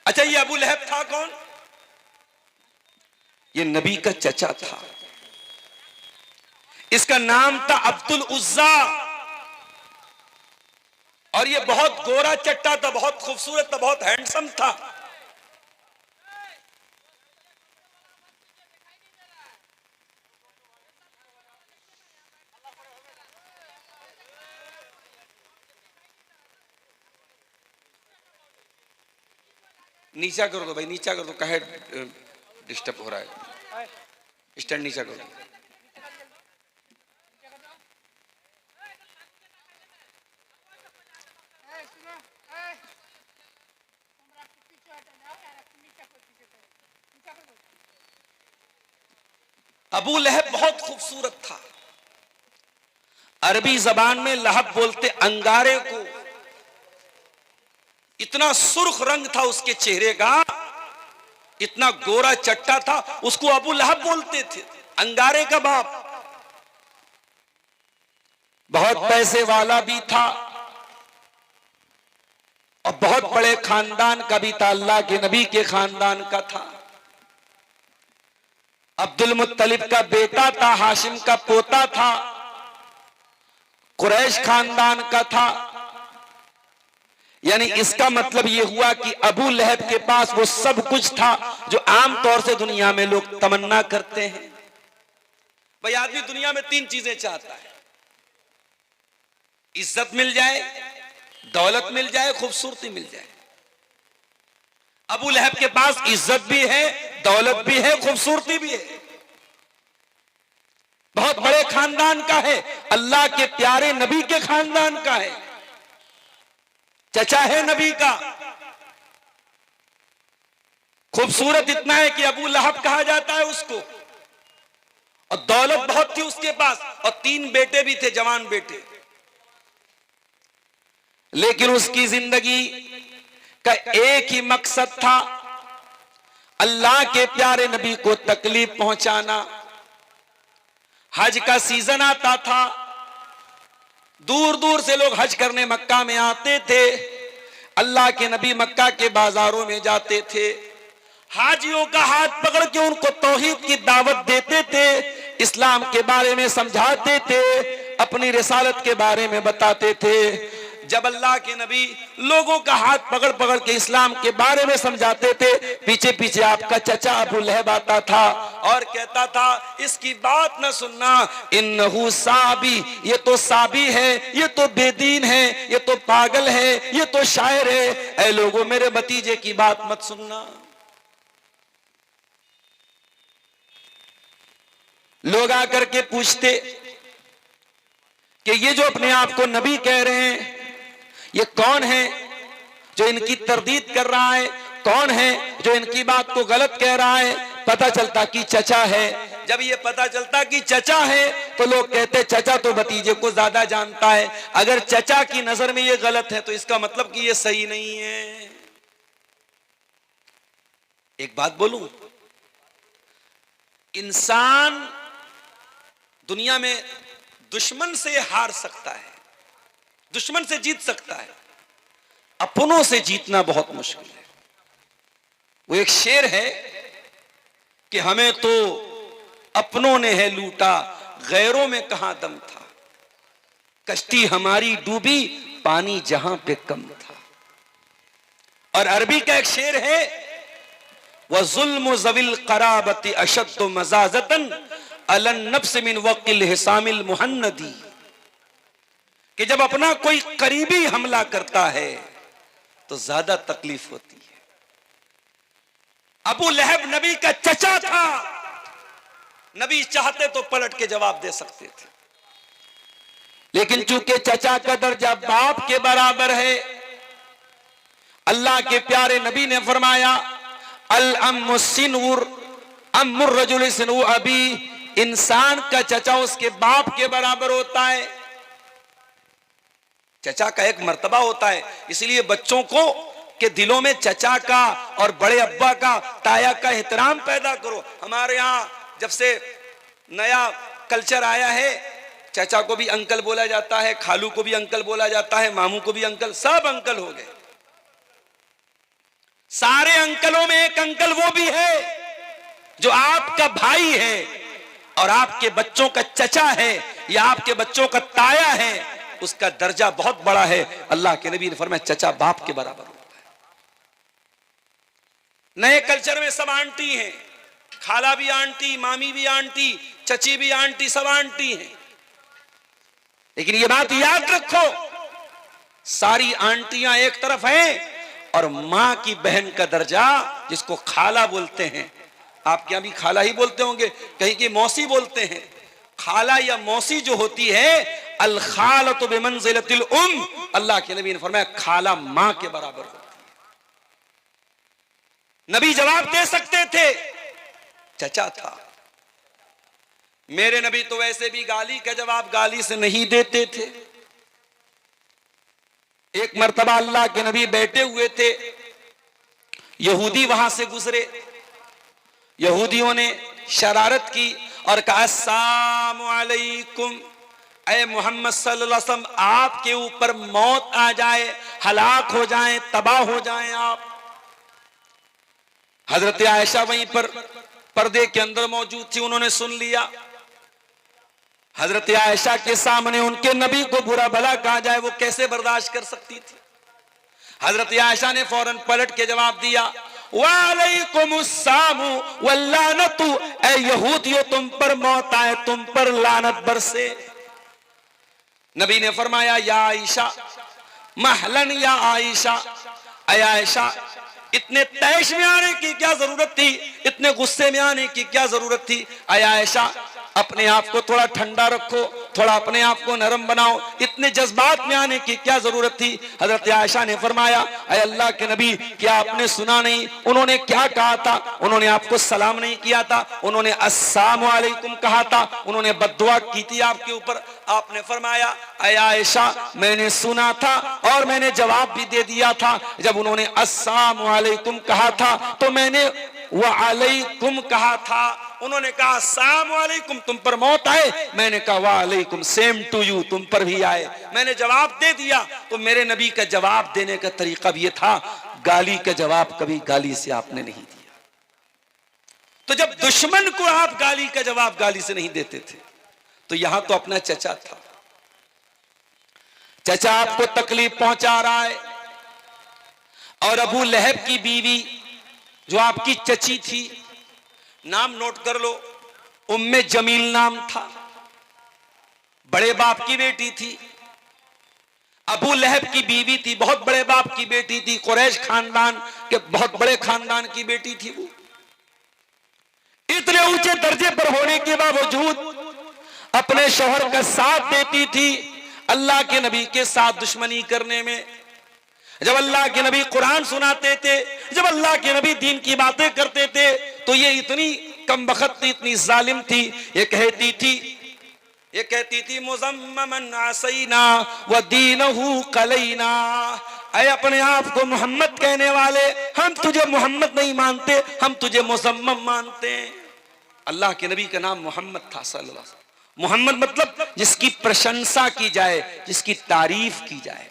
अच्छा, ये अबू लहब था कौन? ये नबी का चचा था। इसका नाम था अब्दुल उज्जा, और ये बहुत गोरा चट्टा था, बहुत खूबसूरत था, बहुत हैंडसम था। नीचा कर दो भाई, नीचा कर दो, कहे डिस्टर्ब हो रहा है। स्टैंड नीचा कर दो। अबू लहब बहुत खूबसूरत था। अरबी जबान में लहब बोलते अंगारे को। इतना सुर्ख रंग था उसके चेहरे का, इतना गोरा चट्टा था, उसको अबू लहब बोलते थे, अंगारे का बाप। बहुत पैसे वाला भी था और बहुत बड़े खानदान का भी था, अल्लाह के नबी के खानदान का था। अब्दुल मुत्तलिब का बेटा था, हाशिम का पोता था, कुरैश खानदान का था। यानी इसका मतलब यह हुआ कि अबू लहब के पास वो सब कुछ था जो आमतौर से दुनिया में लोग तमन्ना करते हैं। भाई, आदमी दुनिया में तीन चीजें चाहता है: इज्जत मिल जाए, दौलत मिल जाए, खूबसूरती मिल जाए। अबू लहब के पास इज्जत भी है, दौलत भी है, खूबसूरती भी है, बहुत बड़े खानदान का है, अल्लाह के प्यारे नबी के खानदान का है, चचा है नबी का। खूबसूरत इतना है कि अबू लहब कहा जाता है उसको, और दौलत बहुत थी उसके पास, और 3 बेटे भी थे, जवान बेटे। लेकिन उसकी जिंदगी का एक ही मकसद था, अल्लाह के प्यारे नबी को तकलीफ पहुंचाना। हज का सीजन आता था, दूर दूर से लोग हज करने मक्का में आते थे। अल्लाह के नबी मक्का के बाजारों में जाते थे, हाजियों का हाथ पकड़ के उनको तौहीद की दावत देते थे, इस्लाम के बारे में समझाते थे, अपनी रिसालत के बारे में बताते थे। जब अल्लाह के नबी लोगों का हाथ पकड़ पकड़ के इस्लाम के बारे में समझाते थे, पीछे पीछे आपका चचा अबू लहब आता था और कहता था, इसकी बात न सुनना, इन्नहु साबी, ये तो साबी है, ये तो बेदीन है, ये तो पागल है, ये तो शायर है, ऐ लोगों मेरे भतीजे की बात मत सुनना। लोग आकर के पूछते कि ये जो अपने आप को नबी कह रहे हैं, ये कौन है जो इनकी तरदीद कर रहा है, कौन है जो इनकी बात को गलत कह रहा है? पता चलता कि चचा है। जब ये पता चलता कि चचा है तो लोग कहते चचा तो भतीजे को ज्यादा जानता है, अगर चचा की नजर में ये गलत है तो इसका मतलब कि ये सही नहीं है। एक बात बोलूं, इंसान दुनिया में दुश्मन से हार सकता है, दुश्मन से जीत सकता है, अपनों से जीतना बहुत मुश्किल है। वो एक शेर है कि हमें तो अपनों ने है लूटा, गैरों में कहां दम था, कश्ती हमारी डूबी, पानी जहां पे कम था। और अरबी का एक शेर है, वह जुल्म ज़विल क़राबती अशद्दु मज़ाज़तन अलन नफ्स मिन वक़्तिल हिसामिल मुहन्नदी, कि जब अपना कोई करीबी हमला करता है तो ज्यादा तकलीफ होती है। अबू लहब नबी का चचा था, नबी चाहते तो पलट के जवाब दे सकते थे, लेकिन चूंकि चचा का दर्जा बाप के बराबर है, अल्लाह के प्यारे नबी ने फरमाया, अल अम्मु सिनउर अम्मुर रजुल सिनउ अबी, इंसान का चचा उसके बाप के बराबर होता है। चचा का एक मर्तबा होता है, इसलिए बच्चों को के दिलों में चचा का और बड़े अब्बा का, ताया का एहतराम पैदा करो। हमारे यहाँ जब से नया कल्चर आया है, चचा को भी अंकल बोला जाता है, खालू को भी अंकल बोला जाता है, मामू को भी अंकल, सब अंकल हो गए। सारे अंकलों में एक अंकल वो भी है जो आपका भाई है और आपके बच्चों का चचा है या आपके बच्चों का ताया है, उसका दर्जा बहुत बड़ा है। अल्लाह के नबी ने फरमाया चचा बाप के बराबर होता है। नए कल्चर में सब आंटी हैं, खाला भी आंटी, मामी भी आंटी, चची भी आंटी, सब आंटी हैं। लेकिन ये बात याद रखो, सारी आंटियां एक तरफ हैं और मां की बहन का दर्जा, जिसको खाला बोलते हैं, आपके यहां भी खाला ही बोलते होंगे, कहीं की मौसी बोलते हैं। खाला या मौसी जो होती है, अल खालतु बिमंजिलतिल उम, अल्लाह के नबी ने फरमाया खाला मां के बराबर होती है। नबी जवाब दे सकते थे, चचा था। मेरे नबी तो वैसे भी गाली का जवाब गाली से नहीं देते थे। एक मर्तबा अल्लाह के नबी बैठे हुए थे, यहूदी वहां से गुजरे। यहूदियों ने शरारत की और कहा अस्सलामु अलैकुम, ऐ मोहम्मद सल्लल्लाहु अलैहि वसल्लम, आपके ऊपर मौत आ जाए, हलाक हो जाएं, तबाह हो जाएं आप। हजरत आयशा वहीं पर पर्दे के अंदर मौजूद थी, उन्होंने सुन लिया। हजरत आयशा के सामने उनके नबी को बुरा भला कहा जाए, वो कैसे बर्दाश्त कर सकती थी। हजरत आयशा ने फौरन पलट के जवाब दिया, वालेकुमुस्सलामु वल्लानतु, ऐ यहूदियों तुम पर मौत आए, तुम पर लानत बरसे। नबी ने फरमाया या आयशा महलन या आयशा, ऐ आयशा इतने तैश में आने की क्या जरूरत थी, इतने गुस्से में आने की क्या जरूरत थी। ऐ आयशा अपने आप को थोड़ा ठंडा रखो, थोड़ा अपने आप को नरम बनाओ, इतने जज्बात में आने की क्या जरूरत थी। हजरत आयशा ने फरमाया ऐ अल्लाह के नबी, क्या आपने सुना नहीं उन्होंने क्या कहा था? उन्होंने आपको सलाम नहीं किया था, उन्होंने अस्सलामु अलैकुम कहा था, उन्होंने बद्दुआ की थी आपके ऊपर। आपने फरमाया ऐ आयशा मैंने सुना था और मैंने जवाब भी दे दिया था। जब उन्होंने अस्सलामु अलैकुम कहा था तो मैंने वालेकुम कहा था। उन्होंने कहा अस्सलामु अलैकुम, तुम पर मौत आए, मैंने कहा वालेकुम सेम टू यू, तुम पर भी आए। मैंने जवाब दे दिया। तो मेरे नबी का जवाब देने का तरीका भी ये था, गाली का जवाब कभी गाली से आपने नहीं दिया। तो जब दुश्मन को आप गाली का जवाब गाली से नहीं देते थे, तो यहां तो अपना चचा था, चचा आपको तकलीफ पहुंचा रहा है। और अबू लहब की बीवी जो आपकी चची थी, नाम नोट कर लो, उम्मे जमील नाम था, बड़े बाप की बेटी थी। अबू लहब की बीवी थी, बहुत बड़े बाप की बेटी थी, कुरैश खानदान के बहुत बड़े खानदान की बेटी थी। वो इतने ऊंचे दर्जे पर होने के बावजूद अपने शौहर का साथ देती थी अल्लाह के नबी के साथ दुश्मनी करने में। जब अल्लाह के नबी कुरान सुनाते थे, जब अल्लाह के नबी दीन की बातें करते थे, तो ये इतनी कमबख्त थी, इतनी जालिम थी, ये कहती थी मुज़म्ममन आसैना व दीनहु कलैना, ऐ अपने आप को मोहम्मद कहने वाले, हम तुझे मोहम्मद नहीं मानते, हम तुझे मुज़म्मम मानते हैं। अल्लाह के नबी का नाम मोहम्मद था सल्लल्लाहु अलैहि वसल्लम। मोहम्मद मतलब जिसकी प्रशंसा की जाए, जिसकी तारीफ की जाए।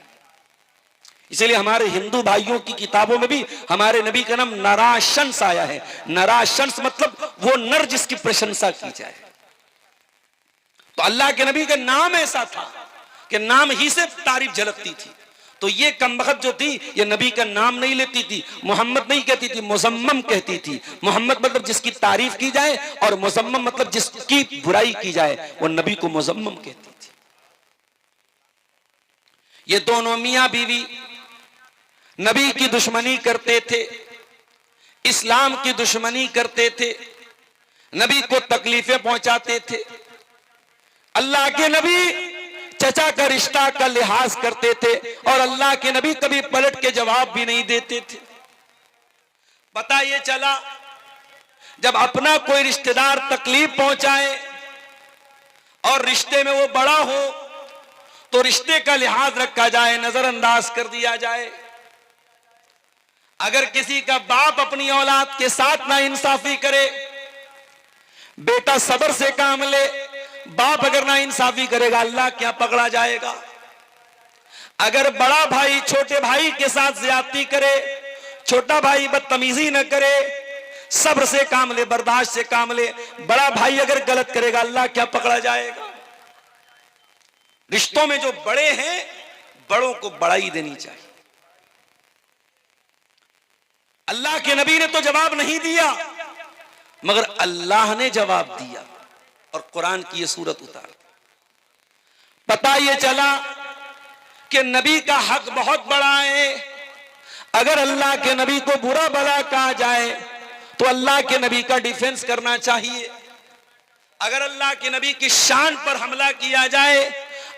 इसलिए हमारे हिंदू भाइयों की किताबों में भी हमारे नबी का नाम नराशंस आया है। नराशंस मतलब वो नर जिसकी प्रशंसा की जाए। तो अल्लाह के नबी का नाम ऐसा था कि नाम ही से तारीफ झलकती थी। तो ये कमबख्त जो थी, ये नबी का नाम नहीं लेती थी, मोहम्मद नहीं कहती थी, मुज़म्मम कहती थी। मोहम्मद मतलब जिसकी तारीफ की जाए और मुज़म्मम मतलब जिसकी बुराई की जाए, वो नबी को मुज़म्मम कहती थी। ये दोनों मियां बीवी नबी की दुश्मनी करते थे, इस्लाम की दुश्मनी करते थे, नबी को तकलीफें पहुंचाते थे। अल्लाह के नबी चचा का रिश्ता का लिहाज करते थे और अल्लाह के नबी कभी पलट के जवाब भी नहीं देते थे। पता ये चला जब अपना कोई रिश्तेदार तकलीफ पहुंचाए और रिश्ते में वो बड़ा हो तो रिश्ते का लिहाज रखा जाए, नजरअंदाज कर दिया जाए। अगर किसी का बाप अपनी औलाद के साथ ना इंसाफी करे, बेटा सब्र से काम ले, बाप अगर ना इंसाफी करेगा अल्लाह क्या पकड़ा जाएगा। अगर बड़ा भाई छोटे भाई के साथ ज्यादती करे, छोटा भाई बदतमीजी न करे, सब्र से काम ले, बर्दाश्त से काम ले। बड़ा भाई अगर गलत करेगा अल्लाह क्या पकड़ा जाएगा। रिश्तों में जो बड़े हैं बड़ों को बड़ाई देनी चाहिए। अल्लाह के नबी ने तो जवाब नहीं दिया मगर अल्लाह ने जवाब दिया और कुरान की यह सूरत उतार। पता यह चला कि नबी का हक बहुत बड़ा है। अगर अल्लाह के नबी को बुरा भला कहा जाए तो अल्लाह के नबी का डिफेंस करना चाहिए। अगर अल्लाह के नबी की शान पर हमला किया जाए,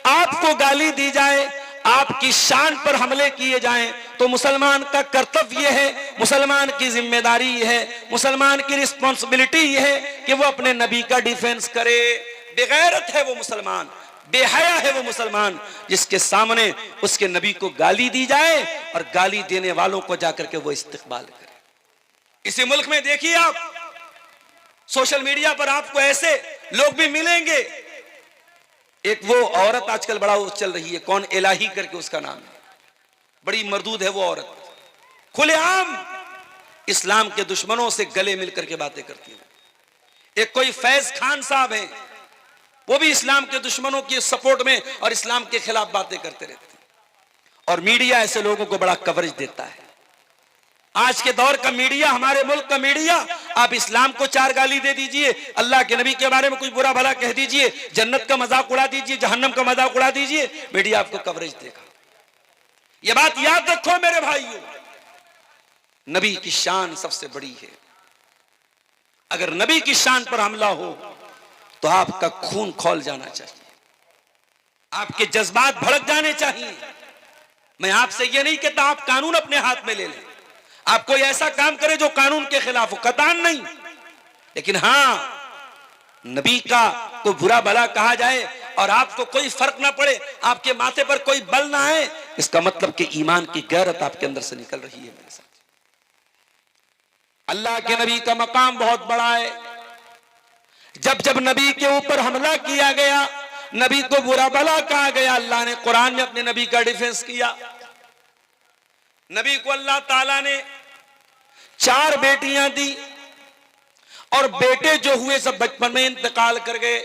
आपको गाली दी जाए, आपकी शान पर हमले किए जाएं, तो मुसलमान का कर्तव्य है, मुसलमान की जिम्मेदारी है, मुसलमान की रिस्पॉन्सिबिलिटी यह है कि वो अपने नबी का डिफेंस करे। बेगैरत है वो मुसलमान, बेहया है वो मुसलमान जिसके सामने उसके नबी को गाली दी जाए और गाली देने वालों को जाकर के वो इस्तिकबाल करे। इसी मुल्क में देखिए आप, सोशल मीडिया पर आपको ऐसे लोग भी मिलेंगे। एक वो औरत आजकल बड़ा चल रही है, कौन इलाही करके उसका नाम है, बड़ी मरदूद है वो औरत, खुलेआम इस्लाम के दुश्मनों से गले मिलकर के बातें करती है। एक कोई फैज खान साहब है, वो भी इस्लाम के दुश्मनों की सपोर्ट में और इस्लाम के खिलाफ बातें करते रहते हैं और मीडिया ऐसे लोगों को बड़ा कवरेज देता है। आज के दौर का मीडिया, हमारे मुल्क का मीडिया, आप इस्लाम को चार गाली दे दीजिए, अल्लाह के नबी के बारे में कुछ बुरा भला कह दीजिए, जन्नत का मजाक उड़ा दीजिए, जहन्नम का मजाक उड़ा दीजिए, मीडिया आपको कवरेज देगा। यह बात याद रखो मेरे भाइयों, नबी की शान सबसे बड़ी है। अगर नबी की शान पर हमला हो तो आपका खून खौल जाना चाहिए, आपके जज्बात भड़क जाने चाहिए। मैं आपसे यह नहीं कहता आप कानून अपने हाथ में ले लें, आप कोई ऐसा काम करें जो कानून के खिलाफ हो, कतान नहीं, लेकिन हां नबी का कोई बुरा भला कहा जाए और आपको कोई फर्क ना पड़े, आपके माथे पर कोई बल ना आए, इसका मतलब कि ईमान की गैरत आपके अंदर से निकल रही है। मेरे साथ अल्लाह के नबी का मकाम बहुत बड़ा है। जब जब नबी के ऊपर हमला किया गया, नबी को बुरा भला कहा गया, अल्लाह ने कुरान में अपने नबी का डिफेंस किया। नबी को अल्लाह ताला ने 4 बेटियां दी और बेटे जो हुए सब बचपन में इंतकाल कर गए।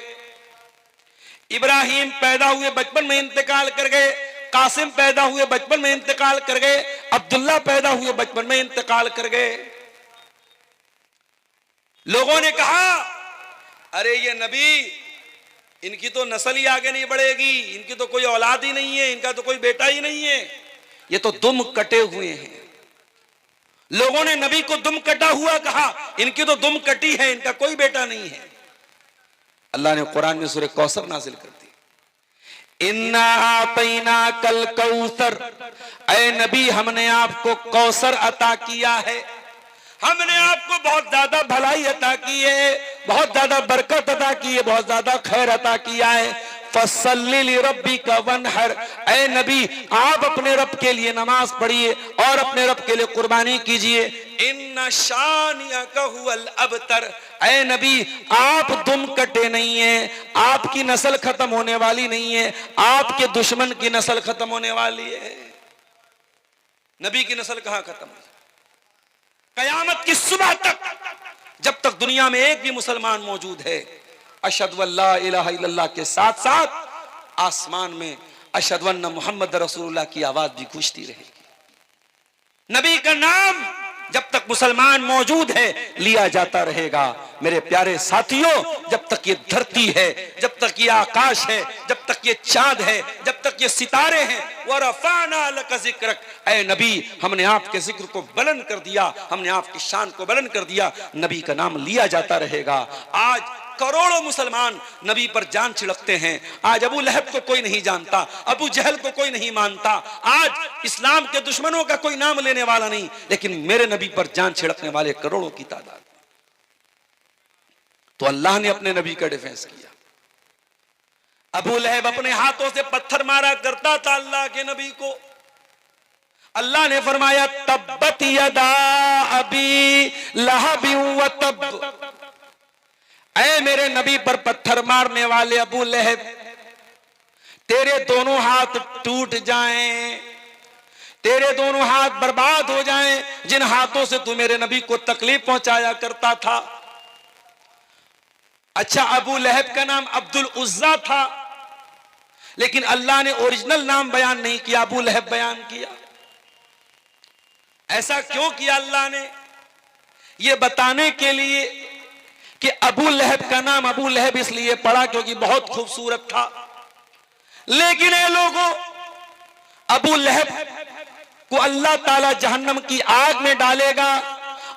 इब्राहिम पैदा हुए बचपन में इंतकाल कर गए, कासिम पैदा हुए बचपन में इंतकाल कर गए, अब्दुल्ला पैदा हुए बचपन में इंतकाल कर गए। लोगों ने कहा अरे ये नबी, इनकी तो नस्ल ही आगे नहीं बढ़ेगी, इनकी तो कोई औलाद ही नहीं है, इनका तो कोई बेटा ही नहीं है, ये तो दुम कटे हुए हैं। लोगों ने नबी को दुम कटा हुआ कहा, इनकी तो दुम कटी है, इनका कोई बेटा नहीं है। अल्लाह ने कुरान में सूरह कौसर नाजिल कर दी, इन्ना आतैना कल कौसर, ऐ नबी हमने आपको कौसर अता किया है, हमने आपको बहुत ज्यादा भलाई अता की है, बहुत ज्यादा बरकत अता की है, बहुत ज्यादा खैर अता किया है। फसल्ली लिरब्बिका वनहर, ऐ नबी आप अपने रब के लिए नमाज पढ़िए और अपने रब के लिए कुर्बानी कीजिए। इन्ना शानियका हुवल अबतर, ऐ नबी आप दुम कटे नहीं है, आपकी नस्ल खत्म होने वाली नहीं है, आपके दुश्मन की नस्ल खत्म होने वाली है। नबी की नस्ल कहां खत्म है? कयामत की सुबह तक, जब तक दुनिया में एक भी मुसलमान मौजूद है, अशहदु अल्ला इलाहा इल्लल्लाह के साथ साथ आसमान में अशहदु अन्ना मुहम्मद रसूलुल्लाह की आवाज भी गूंजती रहेगी। नबी का नाम जब तक मुसलमान मौजूद है लिया जाता रहेगा। मेरे प्यारे साथियों, जब तक ये धरती है, जब तक ये आकाश है, जब तक ये चांद है, जब तक ये सितारे हैं, वरफ़अना लका ज़िक्रक, ऐ नबी हमने आपके जिक्र को बुलंद कर दिया, हमने आपकी शान को बुलंद कर दिया। नबी का नाम लिया जाता रहेगा। आज करोड़ों मुसलमान नबी पर जान छिड़कते हैं। आज अबू लहब को कोई नहीं जानता, अबू जहल को कोई नहीं मानता, आज इस्लाम के दुश्मनों का कोई नाम लेने वाला नहीं, लेकिन मेरे नबी पर जान छिड़कने वाले करोड़ों की तादाद। तो अल्लाह ने अपने नबी का डिफेंस किया। अबू लहब अपने हाथों से पत्थर मारा करता था अल्लाह के नबी को। अल्लाह ने फरमाया तब्बत यदा अबी लहब व तब, ऐ मेरे नबी पर पत्थर मारने वाले अबू लहब, तेरे दोनों हाथ टूट जाएं, तेरे दोनों हाथ बर्बाद हो जाएं जिन हाथों से तू मेरे नबी को तकलीफ पहुंचाया करता था। अच्छा, अबू लहब का नाम अब्दुल उज्जा था, लेकिन अल्लाह ने ओरिजिनल नाम बयान नहीं किया, अबू लहब बयान किया। ऐसा क्यों किया अल्लाह ने? यह बताने के लिए कि अबू लहब का नाम अबू लहब इसलिए पड़ा क्योंकि बहुत खूबसूरत था। लेकिन ये लोगों, अबू लहब को अल्लाह ताला जहन्नम की आग में डालेगा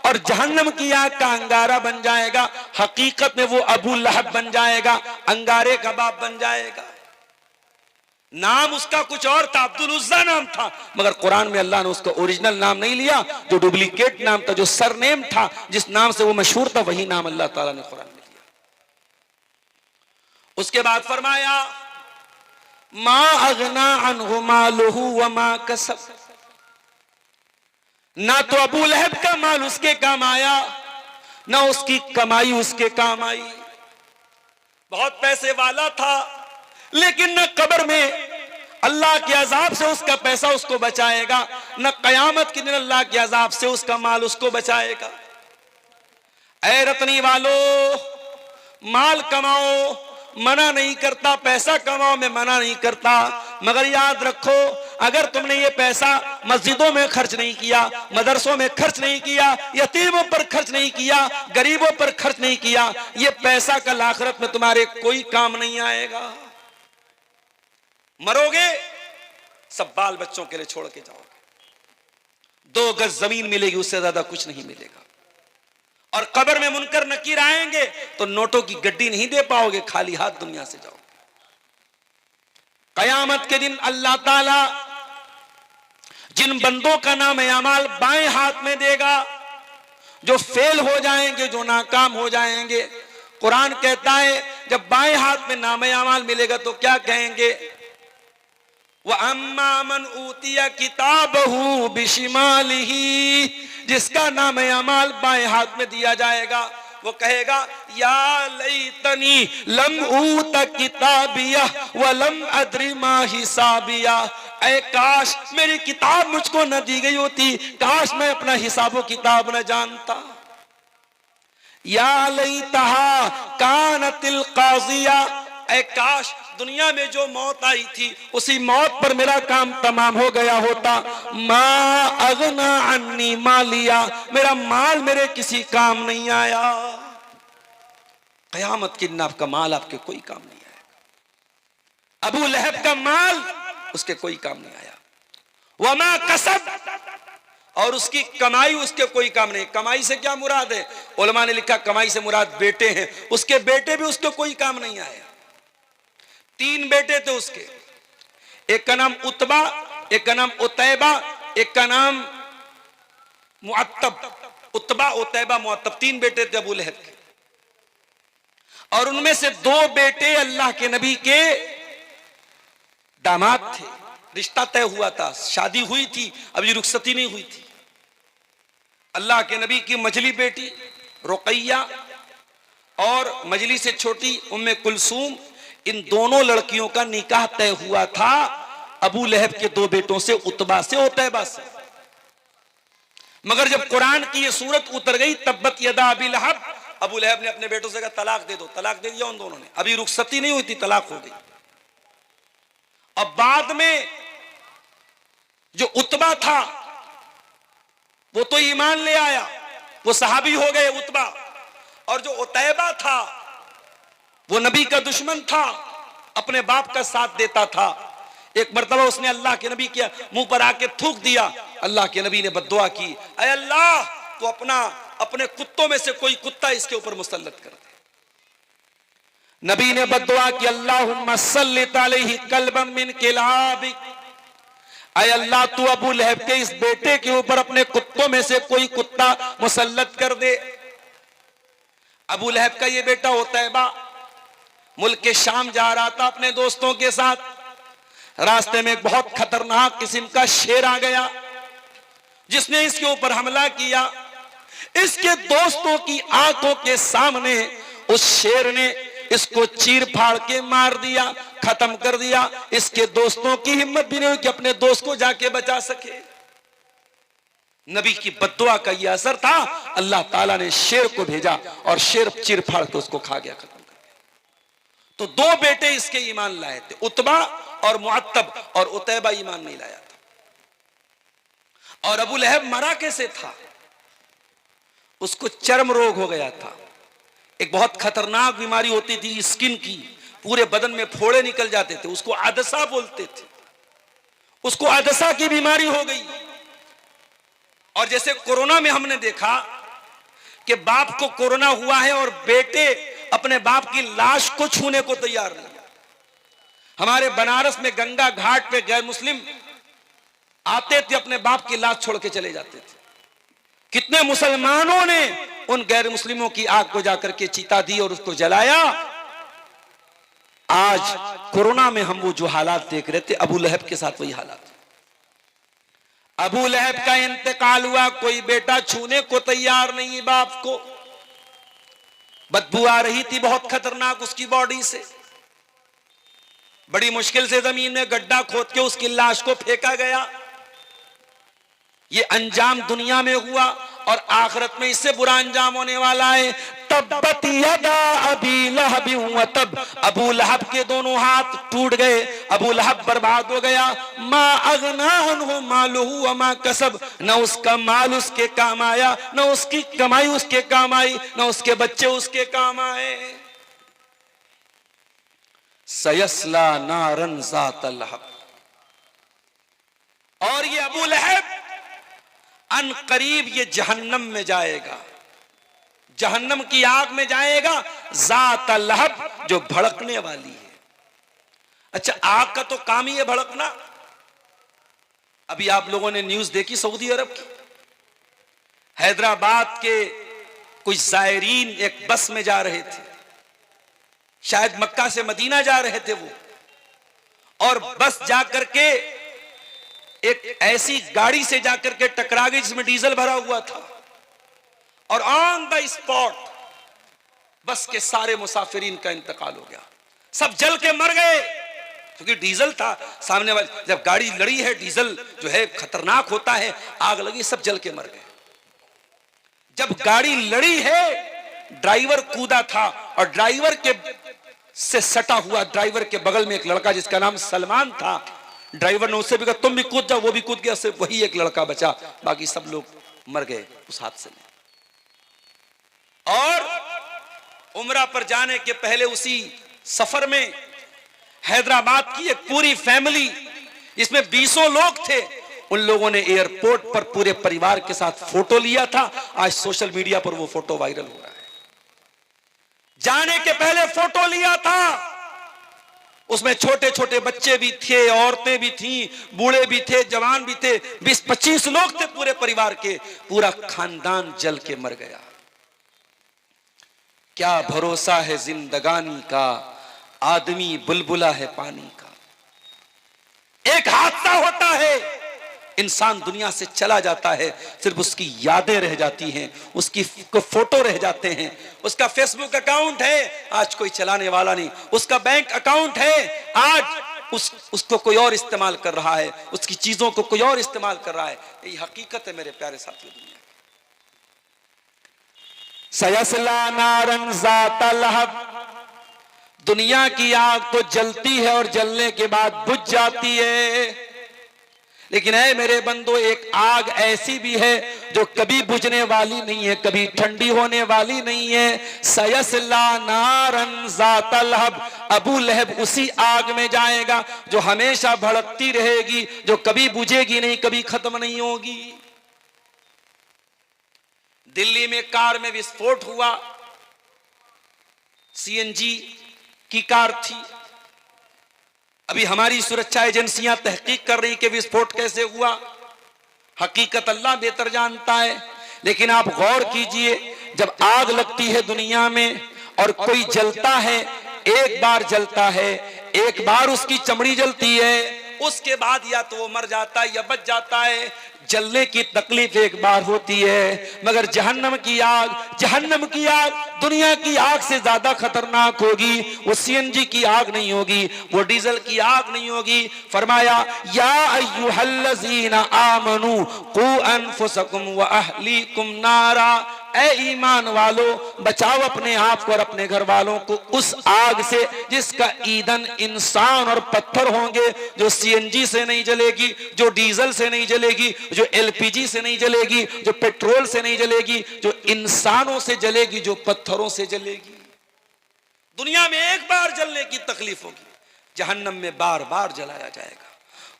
और जहन्नम की आग का अंगारा बन जाएगा। हकीकत में वो अबू लहब बन जाएगा, अंगारे का बाप बन जाएगा। नाम उसका कुछ और था, अब्दुल उज्जा नाम था, मगर कुरान में अल्लाह ने उसका ओरिजिनल नाम नहीं लिया। जो डुप्लीकेट नाम था, जो सरनेम था, जिस नाम से वो मशहूर था, वही नाम अल्लाह ताला ने कुरान में लिया। उसके बाद फरमाया मा अगना अन्हु मालुहु व मा कसब। ना तो अबू लहब का माल उसके काम आया, ना उसकी कमाई उसके काम आई। बहुत पैसे वाला था, लेकिन न कब्र में अल्लाह के अजाब से उसका पैसा उसको बचाएगा, न कयामत के दिन अल्लाह के अजाब से उसका माल उसको बचाएगा। ऐ रतनी वालों, माल कमाओ मना नहीं करता, पैसा कमाओ मैं मना नहीं करता, मगर याद रखो अगर तुमने ये पैसा मस्जिदों में खर्च नहीं किया, मदरसों में खर्च नहीं किया, यतीमों पर खर्च नहीं किया, गरीबों पर खर्च नहीं किया, ये पैसा कल आखिरत में तुम्हारे कोई काम नहीं आएगा। मरोगे सब बाल बच्चों के लिए छोड़ के जाओगे, 2 गज जमीन मिलेगी, उससे ज्यादा कुछ नहीं मिलेगा। और कब्र में मुनकर नकीर आएंगे तो नोटों की गड्डी नहीं दे पाओगे, खाली हाथ दुनिया से जाओगे। कयामत के दिन अल्लाह ताला जिन बंदों का नाम अमाल बाएं हाथ में देगा, जो फेल हो जाएंगे, जो नाकाम हो जाएंगे, कुरान कहता है जब बाएं हाथ में नाम अमाल मिलेगा तो क्या कहेंगे? व अम्मा मन ऊतिया किताबहू बिशिमालिही, जिसका नाम अमाल बाएं हाथ में दिया जाएगा वो कहेगा या लैतनी लम ऊत किताबिया व लम अद्री मा हिसाबिया। ऐ काश मेरी किताब मुझको न दी गई होती, काश मैं अपना हिसाबो किताब न जानता। या लैतहा कानतिल काजिया, ऐ काश दुनिया में जो मौत आई थी उसी मौत पर मेरा काम तमाम हो गया होता। मा अगना अन्नी मालिया, मेरा माल मेरे किसी काम नहीं आया। कयामत के दिन आपका माल आपके कोई काम नहीं आएगा। अबू लहब का माल उसके कोई काम नहीं आया। वमा कसब, और उसकी कमाई उसके कोई काम नहीं। कमाई से क्या मुराद है? उलमा ने लिखा कमाई से मुराद बेटे हैं, उसके बेटे भी उसके कोई काम नहीं आया। 3 बेटे थे उसके, एक का नाम उतबा, एक का नाम उतैबा, एक का नाम मुअत्तब। उतबा, उतैबा, मुअत्तब 3 बेटे थे अबू लहब के। और उनमें से 2 बेटे अल्लाह के नबी के दामाद थे, रिश्ता तय हुआ था, शादी हुई थी, अभी रुखसती नहीं हुई थी। अल्लाह के नबी की मजली बेटी रुकैया और मजली से छोटी उम्मे कुलसूम, इन दोनों लड़कियों का निकाह तय हुआ था अबू लहब के 2 बेटों से, उतबा से, उतैबा से। मगर जब कुरान की ये सूरत उतर गई तब्बत यदा अबी लहब, अबू लहब ने अपने बेटों से कहा तलाक दे दो, तलाक दे दिया उन दोनों ने। अभी रुखसती नहीं हुई थी, तलाक हो गई। अब बाद में जो उतबा था वो तो ईमान ले आया, वो सहाबी हो गए उतबा। और जो उतैबा था वो नबी का दुश्मन था, अपने बाप का साथ देता था। एक मर्तबा उसने अल्लाह के नबी के मुंह पर आके थूक दिया। अल्लाह के नबी ने बद्दुआ की, ऐ अल्लाह तो अपने कुत्तों में से कोई कुत्ता इसके ऊपर मुसल्लत कर दे। नबी ने बद्दुआ की, अल्लाहुम्मा सल्लित अलैहि कल्बम मिन किलाबिक, ऐ अल्लाह तू अबू लहब के इस बेटे के ऊपर अपने कुत्तों में से कोई कुत्ता मुसल्लत कर दे। अबू लहब का ये बेटा उतैबा मुल्क के शाम जा रहा था अपने दोस्तों के साथ। रास्ते में एक बहुत खतरनाक किस्म का शेर आ गया जिसने इसके ऊपर हमला किया। इसके दोस्तों की आंखों के सामने उस शेर ने इसको चीर फाड़ के मार दिया, खत्म कर दिया। इसके दोस्तों की हिम्मत भी नहीं हुई कि अपने दोस्त को जाके बचा सके। नबी की बद्दुआ का यह असर था। अल्लाह ताला ने शेर को भेजा और शेर चिर फाड़ के उसको खा गया, खत्म कर गया। तो दो बेटे इसके ईमान लाए थे, उतबा और मुअत्तब, और उतैबा ईमान नहीं लाया था। और अबू लहब मरा कैसे था? उसको चर्म रोग हो गया था। एक बहुत खतरनाक बीमारी होती थी स्किन की, पूरे बदन में फोड़े निकल जाते थे, उसको आदसा बोलते थे। उसको आदसा की बीमारी हो गई। और जैसे कोरोना में हमने देखा कि बाप को कोरोना हुआ है और बेटे अपने बाप की लाश को छूने को तैयार नहीं। हमारे बनारस में गंगा घाट पे गैर मुस्लिम आते थे, अपने बाप की लाश छोड़ के चले जाते थे। कितने मुसलमानों ने उन गैर मुस्लिमों की आग को जाकर के चिता दी और उसको जलाया। आज कोरोना में हम वो जो हालात देख रहे थे, अबू लहब के साथ वही हालात। अबू लहब का इंतकाल हुआ, कोई बेटा छूने को तैयार नहीं बाप को। बदबू आ रही थी बहुत खतरनाक उसकी बॉडी से। बड़ी मुश्किल से जमीन में गड्ढा खोद के उसकी लाश को फेंका गया। ये अंजाम दुनिया में हुआ और आखिरत में इससे बुरा अंजाम होने वाला है। तब्बत यदा अबी लहब व तब, अबू लहब के दोनों हाथ टूट गए, अबू लहब बर्बाद हो गया। मा अगना अन्हु मालुहु व मा कसब, न उसका माल उसके काम आया, न उसकी कमाई उसके काम आई, न उसके बच्चे उसके काम आए। सयस्ला नारन ज़ात लहब, और ये अबू लहब अन करीब ये जहन्नम में जाएगा, जहन्नम की आग में जाएगा। ज़ात लहब, जो भड़कने वाली है। अच्छा, आग का तो काम ही है भड़कना। अभी आप लोगों ने न्यूज देखी सऊदी अरब की, हैदराबाद के कुछ जायरीन एक बस में जा रहे थे, शायद मक्का से मदीना जा रहे थे वो, और बस जाकर के एक ऐसी गाड़ी से जाकर के टकरा गई जिसमें डीजल भरा हुआ था, और ऑन द स्पॉट बस के सारे मुसाफिरीन का इंतकाल हो गया। सब जल के मर गए, क्योंकि डीजल था सामने वाले। जब गाड़ी लड़ी है, डीजल जो है खतरनाक होता है, आग लगी, सब जल के मर गए। जब गाड़ी लड़ी है, ड्राइवर कूदा था, और ड्राइवर के से सटा हुआ ड्राइवर के बगल में एक लड़का जिसका नाम सलमान था, ड्राइवर ने उससे भी कहा तुम भी कूद जाओ, वो भी कूद गया, सिर्फ वही एक लड़का बचा, बाकी सब लोग मर गए उस हादसे में। और उम्रा पर जाने के पहले उसी सफर में हैदराबाद की एक पूरी फैमिली, इसमें 20 लोग थे, उन लोगों ने एयरपोर्ट पर पूरे परिवार के साथ फोटो लिया था। आज सोशल मीडिया पर वो फोटो वायरल हो रहा है। जाने के पहले फोटो लिया था, उसमें छोटे छोटे बच्चे भी थे, औरतें भी थीं, बूढ़े भी थे, जवान भी थे, 20-25 लोग थे पूरे परिवार के। पूरा खानदान जल के मर गया। क्या भरोसा है जिंदगानी का, आदमी बुलबुला है पानी का। एक हादसा होता है, इंसान दुनिया से चला जाता है, सिर्फ उसकी यादें रह जाती हैं, उसकी फोटो रह जाते हैं। उसका फेसबुक अकाउंट है, आज कोई चलाने वाला नहीं। उसका बैंक अकाउंट है, आज उसको कोई और इस्तेमाल कर रहा है, उसकी चीजों को कोई और इस्तेमाल कर रहा है। यही हकीकत है मेरे प्यारे साथियों। दुनिया सयस्ला नारन ज़ात लहब, दुनिया की आग तो जलती है और जलने के बाद बुझ जाती है, लेकिन है मेरे बंदो, एक आग ऐसी भी है जो कभी बुझने वाली नहीं है, कभी ठंडी होने वाली नहीं है। सयस्ला नारन ज़ात लहब, अबू लहब उसी आग में जाएगा जो हमेशा भड़कती रहेगी, जो कभी बुझेगी नहीं, कभी खत्म नहीं होगी। दिल्ली में कार में विस्फोट हुआ, सीएनजी की कार थी। अभी हमारी सुरक्षा एजेंसियां तहकीक कर रही कि विस्फोट कैसे हुआ, हकीकत अल्लाह बेहतर जानता है। लेकिन आप गौर कीजिए, जब आग लगती है दुनिया में और कोई जलता है, एक बार जलता है, एक बार उसकी चमड़ी जलती है, उसके बाद या तो वो मर जाता है या बच जाता है। जलने की तकलीफ एक बार होती है, मगर जहन्नम की आग दुनिया की आग से ज्यादा खतरनाक होगी। वो सीएनजी की आग नहीं होगी, वो डीजल की आग नहीं होगी। फरमाया या अय्युहल्लज़ीना आमनू कू अनफुसकुम व अहलीकुम नारा, ऐ ईमान वालो बचाओ अपने आप को और अपने घर वालों को उस आग से जिसका ईंधन इंसान और पत्थर होंगे, जो सीएनजी से नहीं जलेगी, जो डीजल से नहीं जलेगी, जो एलपीजी से नहीं जलेगी, जो पेट्रोल से नहीं जलेगी, जो इंसानों से जलेगी, जो पत्थरों से जलेगी। दुनिया में एक बार जलने की तकलीफ होगी, जहन्नम में बार बार जलाया जाएगा।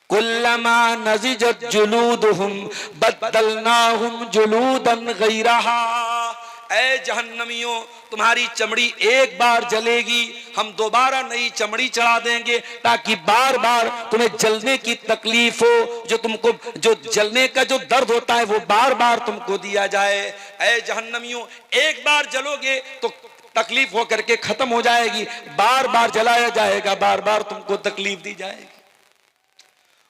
कुल्लमा नज़िजत जुलूदुहुम बद्दलनाहुम जुलूदन गैरहा, ऐ जहन्नमियों तुम्हारी चमड़ी एक बार जलेगी, हम दोबारा नई चमड़ी चढ़ा देंगे ताकि बार बार तुम्हें जलने की तकलीफ हो, जो जलने का जो दर्द होता है वो बार बार तुमको दिया जाए। ऐ जहन्नमियों एक बार जलोगे तो तकलीफ होकर के खत्म हो जाएगी, बार बार जलाया जाएगा, बार बार तुमको तकलीफ दी जाएगी।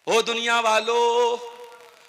ओ दुनिया वालों,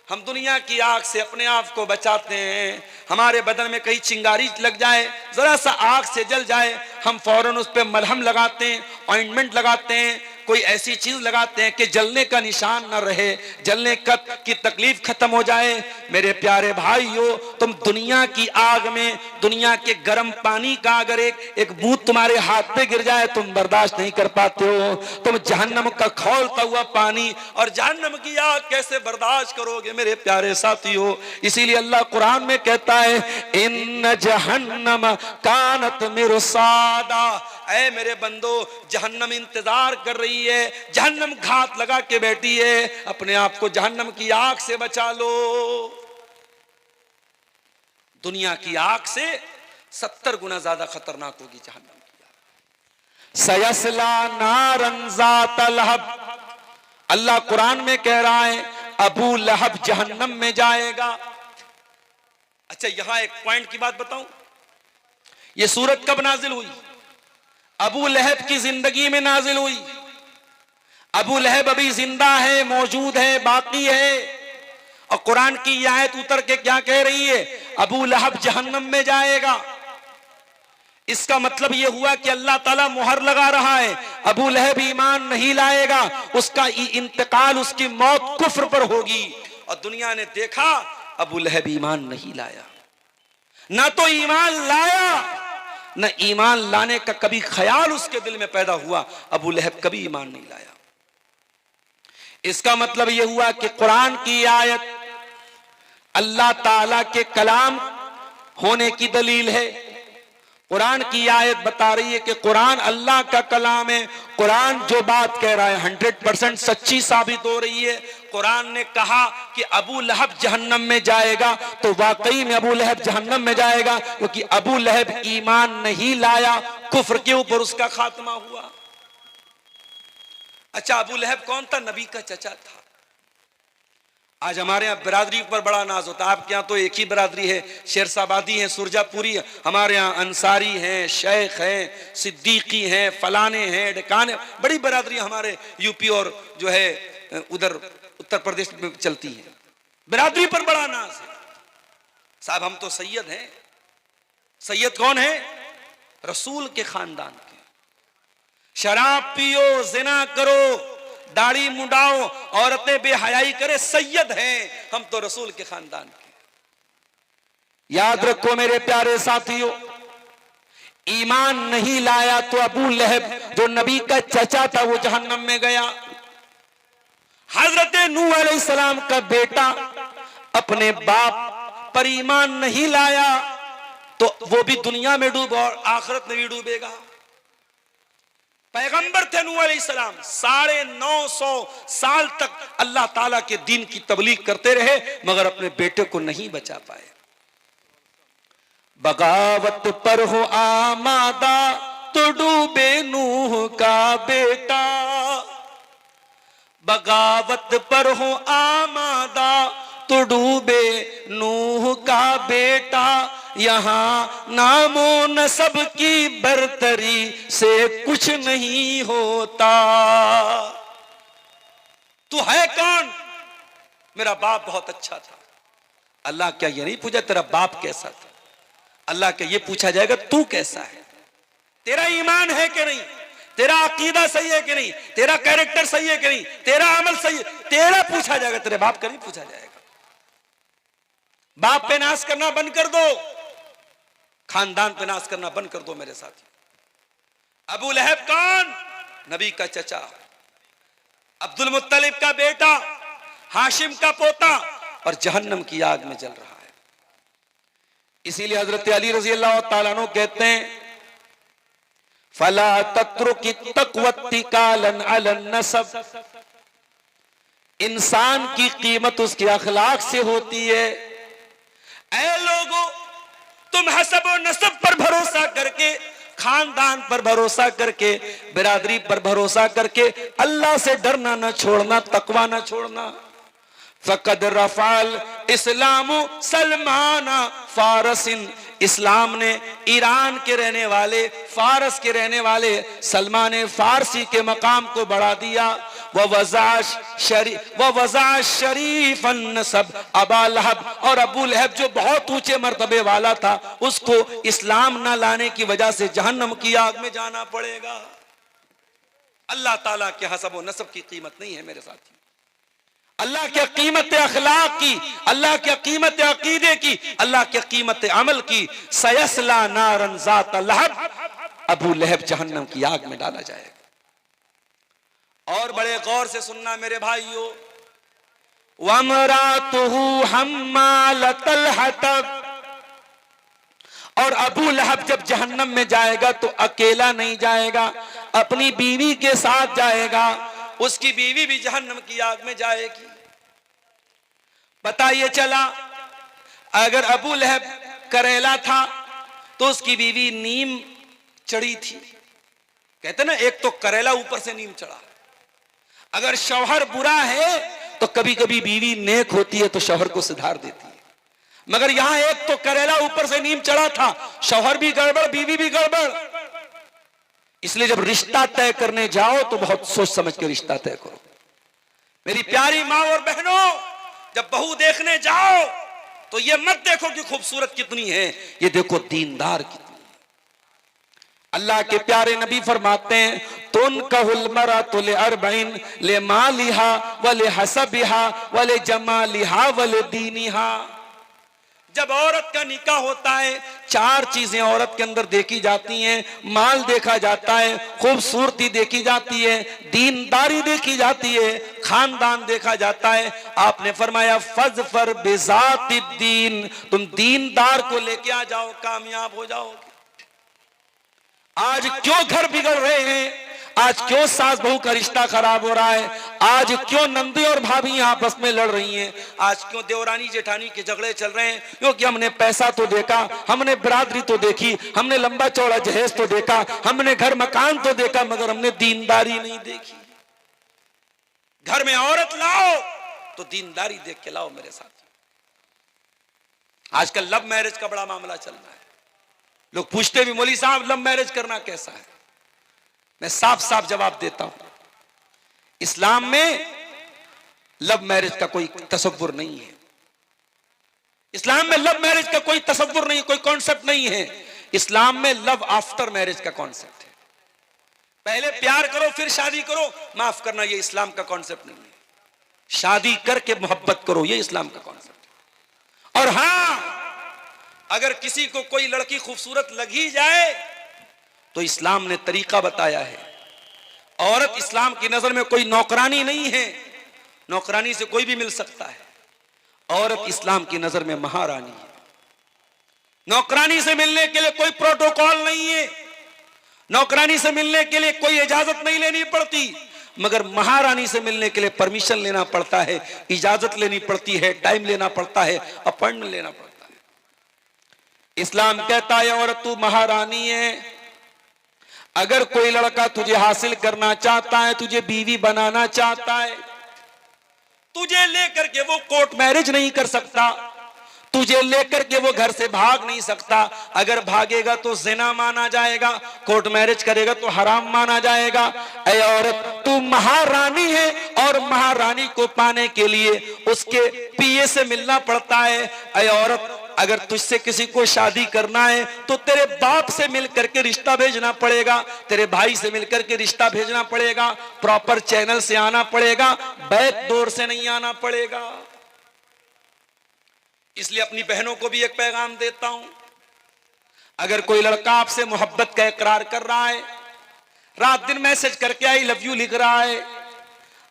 हम दुनिया की आग से अपने आप को बचाते हैं। हमारे बदन में कहीं चिंगारी लग जाए, जरा सा आग से जल जाए, हम फौरन उस पर मलहम लगाते हैं, ऑइंटमेंट लगाते हैं, कोई ऐसी चीज लगाते हैं कि जलने का निशान न रहे, जलने की तकलीफ खत्म हो जाए। मेरे प्यारे भाइयों, तुम दुनिया की आग में, दुनिया के गर्म पानी का अगर एक बूंद तुम्हारे हाथ पे गिर जाए तुम बर्दाश्त नहीं कर पाते हो। तुम जहन्नम का खौलता हुआ पानी और जहन्नम की आग कैसे बर्दाश्त करोगे मेरे प्यारे साथियों। इसीलिए अल्लाह कुरान में कहता है इन जहन्नम कानत मिरसादा, ऐ मेरे बंदो जहन्नम इंतजार कर रही है, जहन्नम घात लगा के बैठी है, अपने आप को जहन्नम की आग से बचा लो। दुनिया की आग से 70 गुना ज्यादा खतरनाक होगी जहन्नम की आग। सयस्ला नारन ज़ात लहब, अल्लाह कुरान में कह रहा है अबू लहब जहन्नम में जाएगा। अच्छा यहां एक पॉइंट की बात बताऊं, यह सूरत कब नाजिल हुई? अबू लहब की जिंदगी में नाजिल हुई। अबू लहब अभी जिंदा है, मौजूद है, बाकी है, और कुरान की यह आयत उतर के क्या कह रही है? अबू लहब जहन्नम में जाएगा। इसका मतलब यह हुआ कि अल्लाह ताला मुहर लगा रहा है, अबू लहब ईमान नहीं लाएगा, उसका इंतकाल, उसकी मौत कुफ्र पर होगी। और दुनिया ने देखा अबू लहब ईमान नहीं लाया, ना तो ईमान लाया, न ईमान लाने का कभी ख्याल उसके दिल में पैदा हुआ। अबू लहब कभी ईमान नहीं लाया। इसका मतलब यह हुआ कि कुरान की आयत अल्लाह ताला के कलाम होने की दलील है। कुरान की आयत बता रही है कि कुरान अल्लाह का कलाम है। कुरान जो बात कह रहा है 100% सच्ची साबित हो रही है। कुरान ने कहा कि अबू लहब जहन्नम में जाएगा, तो वाकई में अबू लहब जहन्नम में जाएगा, क्योंकि अबू लहब ईमान नहीं लाया, कुफ्र के ऊपर उसका खात्मा हुआ। अच्छा अबू लहब कौन था? नबी का चचा था। आज हमारे यहाँ बिरादरी पर बड़ा नाज होता है। आपके यहाँ तो एक ही बिरादरी है, शेरशाबादी है, सुरजापुरी है। हमारे यहाँ अंसारी हैं, शेख हैं, सिद्दीकी हैं, फलाने हैं, डकाने, बड़ी बिरादरी हमारे यूपी और जो है उधर उत्तर प्रदेश में चलती है। बिरादरी पर बड़ा नाज है। साहब हम तो सैयद हैं। सैयद कौन है? रसूल के खानदान के। शराब पियो, जिना करो, दाढ़ी मुंडाओ, औरतें बेहयाई करे, सैयद हैं हम तो रसूल के खानदान के। याद रखो मेरे प्यारे साथियों, ईमान नहीं लाया तो अबू लहब जो नबी का चचा था वो जहन्नम में गया। हजरत नूह अलैहिस्सलाम का बेटा अपने बाप पर ईमान नहीं लाया तो वो भी दुनिया में डूबा और आखिरत में भी डूबेगा। पैगंबर थे नूह अलैहिस्सलाम, 950 साल तक अल्लाह ताला के दीन की तबलीग करते रहे, मगर अपने बेटे को नहीं बचा पाए। बगावत पर हो आमादा तो डूबे नूह का बेटा, बगावत पर हो आमादा तो डूबे नूह का बेटा। यहां नामो नसब की बरतरी से कुछ नहीं होता। तू है कौन? मेरा बाप बहुत अच्छा था, अल्लाह क्या ये नहीं पूछा तेरा बाप कैसा था, अल्लाह क्या ये पूछा जाएगा तू कैसा है, तेरा ईमान है कि नहीं, तेरा अकीदा सही है कि नहीं, तेरा कैरेक्टर सही है कि नहीं, तेरा अमल सही है, तेरा पूछा जाएगा, तेरे बाप का नहीं पूछा जाएगा। बाप पे नाश करना बंद कर दो, खानदान पे नाश करना बंद कर दो मेरे साथी। अबू लहब कौन? नबी का चचा, अब्दुल मुत्तलिब का बेटा, हाशिम का पोता, और जहन्नम की आग में जल रहा है। इसीलिए हजरत अली रजी अल्लाह तआला अन्हु कहते हैं फला तत्रुकी तक़वत्तिकालन अलन नसब, इंसान की कीमत उसके अखलाक से होती है। ऐ लोगों, तुम हसब और नसब पर भरोसा करके, खानदान पर भरोसा करके, बिरादरी पर भरोसा करके अल्लाह से डरना न छोड़ना, तकवा न छोड़ना। फकद रफाल इस्लामु सलमाना फारसिन, इस्लाम ने ईरान के रहने वाले, फारस के रहने वाले सलमान फारसी के मकाम को बढ़ा दिया। वज़ा शरीफन नसब अबा लहब, और अबू लहब जो बहुत ऊंचे मर्तबे वाला था, उसको इस्लाम ना लाने की वजह से जहन्नम की आग में जाना पड़ेगा। अल्लाह ताला के हसब व नसब की कीमत नहीं है मेरे साथी, अल्लाह की कीमत अखलाक की, अल्लाह की कीमत अकीदे की, अल्लाह की कीमत अमल की। सयस्ला नारन ज़ात लहब, अबू लहब जहन्नम की आग में डाला जाएगा। और बड़े गौर से सुनना मेरे भाइयों, वमरातुहु हम्मालतल हतब, और अबू लहब जब जहन्नम में जाएगा तो अकेला नहीं जाएगा, अपनी बीवी के साथ जाएगा। उसकी बीवी भी जहन्नम की आग में जाएगी। पता ये चला अगर अबू लहब करेला था तो उसकी बीवी नीम चढ़ी थी। कहते ना एक तो करेला ऊपर से नीम चढ़ा। अगर शौहर बुरा है तो कभी कभी बीवी नेक होती है तो शौहर को सुधार देती है, मगर यहां एक तो करेला ऊपर से नीम चढ़ा था, शौहर भी गड़बड़ बीवी भी गड़बड़। इसलिए जब रिश्ता तय करने जाओ तो बहुत सोच समझ के रिश्ता तय करो। मेरी प्यारी माँ और बहनों, जब बहू देखने जाओ तो ये मत देखो कि खूबसूरत कितनी है, ये देखो दीनदार कितनी है। अल्लाह के प्यारे नबी फरमाते हैं तुन कहल मरातु ले अरबईन ले मालिहा व ले हसबिहा व ले जमालिहा व ले दीनिहा। जब औरत का निकाह होता है, चार चीजें औरत के अंदर देखी जाती हैं। माल देखा जाता है, खूबसूरती देखी जाती है, दीनदारी देखी जाती है, खानदान देखा जाता है। आपने फरमाया फज़फर बिज़ातिद्दीन, तुम दीनदार को लेके आ जाओ, कामयाब हो जाओगे। आज क्यों घर बिगड़ रहे हैं, आज क्यों सास बहू का रिश्ता खराब हो रहा है, आज क्यों नंदी और भाभी आपस में लड़ रही हैं, आज क्यों देवरानी जेठानी के झगड़े चल रहे हैं? क्योंकि हमने पैसा तो देखा, हमने बिरादरी तो देखी, हमने लंबा चौड़ा जहेज तो देखा, हमने घर मकान तो देखा, मगर हमने दीनदारी नहीं देखी। घर में औरत लाओ तो दीनदारी देख के लाओ मेरे साथ। आजकल लव मैरिज का बड़ा मामला चल रहा है। लोग पूछते भी मौलवी साहब लव मैरिज करना कैसा है? मैं साफ साफ जवाब देता हूं, इस्लाम में लव मैरिज का कोई तसव्वुर नहीं है। इस्लाम में लव मैरिज का कोई तसव्वुर नहीं, कोई कॉन्सेप्ट नहीं है। इस्लाम में लव आफ्टर मैरिज का कॉन्सेप्ट है। पहले प्यार करो फिर शादी करो, माफ करना ये इस्लाम का कॉन्सेप्ट नहीं है। शादी करके मोहब्बत करो, ये इस्लाम का कॉन्सेप्ट है। और हां, अगर किसी को कोई लड़की खूबसूरत लग ही जाए तो इस्लाम ने तरीका बताया है। औरत इस्लाम की नजर में कोई नौकरानी नहीं है, नौकरानी से कोई भी मिल सकता है। औरत इस्लाम की नजर में महारानी है। नौकरानी से मिलने के लिए कोई प्रोटोकॉल नहीं है, नौकरानी से मिलने के लिए कोई इजाजत नहीं लेनी पड़ती, मगर महारानी से मिलने के लिए परमिशन लेना पड़ता है, इजाजत लेनी पड़ती है, टाइम लेना पड़ता है, अपॉइंटमेंट लेना पड़ता है। इस्लाम कहता है औरत तू महारानी है। अगर कोई लड़का तुझे हासिल करना चाहता है, तुझे बीवी बनाना चाहता है, तुझे लेकर के वो कोर्ट मैरिज नहीं कर सकता, तुझे लेकर के वो घर से भाग नहीं सकता। अगर भागेगा तो जिना माना जाएगा, कोर्ट मैरिज करेगा तो हराम माना जाएगा। ऐ औरत, तू महारानी है और महारानी को पाने के लिए उसके पिए से मिलना पड़ता है। ऐ औरत, अगर तुझसे किसी को शादी करना है तो तेरे बाप से मिलकर के रिश्ता भेजना पड़ेगा, तेरे भाई से मिलकर के रिश्ता भेजना पड़ेगा, प्रॉपर चैनल से आना पड़ेगा, बैक डोर से नहीं आना पड़ेगा। इसलिए अपनी बहनों को भी एक पैगाम देता हूं, अगर कोई लड़का आपसे मोहब्बत का इकरार कर रहा है, रात दिन मैसेज करके आई लव यू लिख रहा है,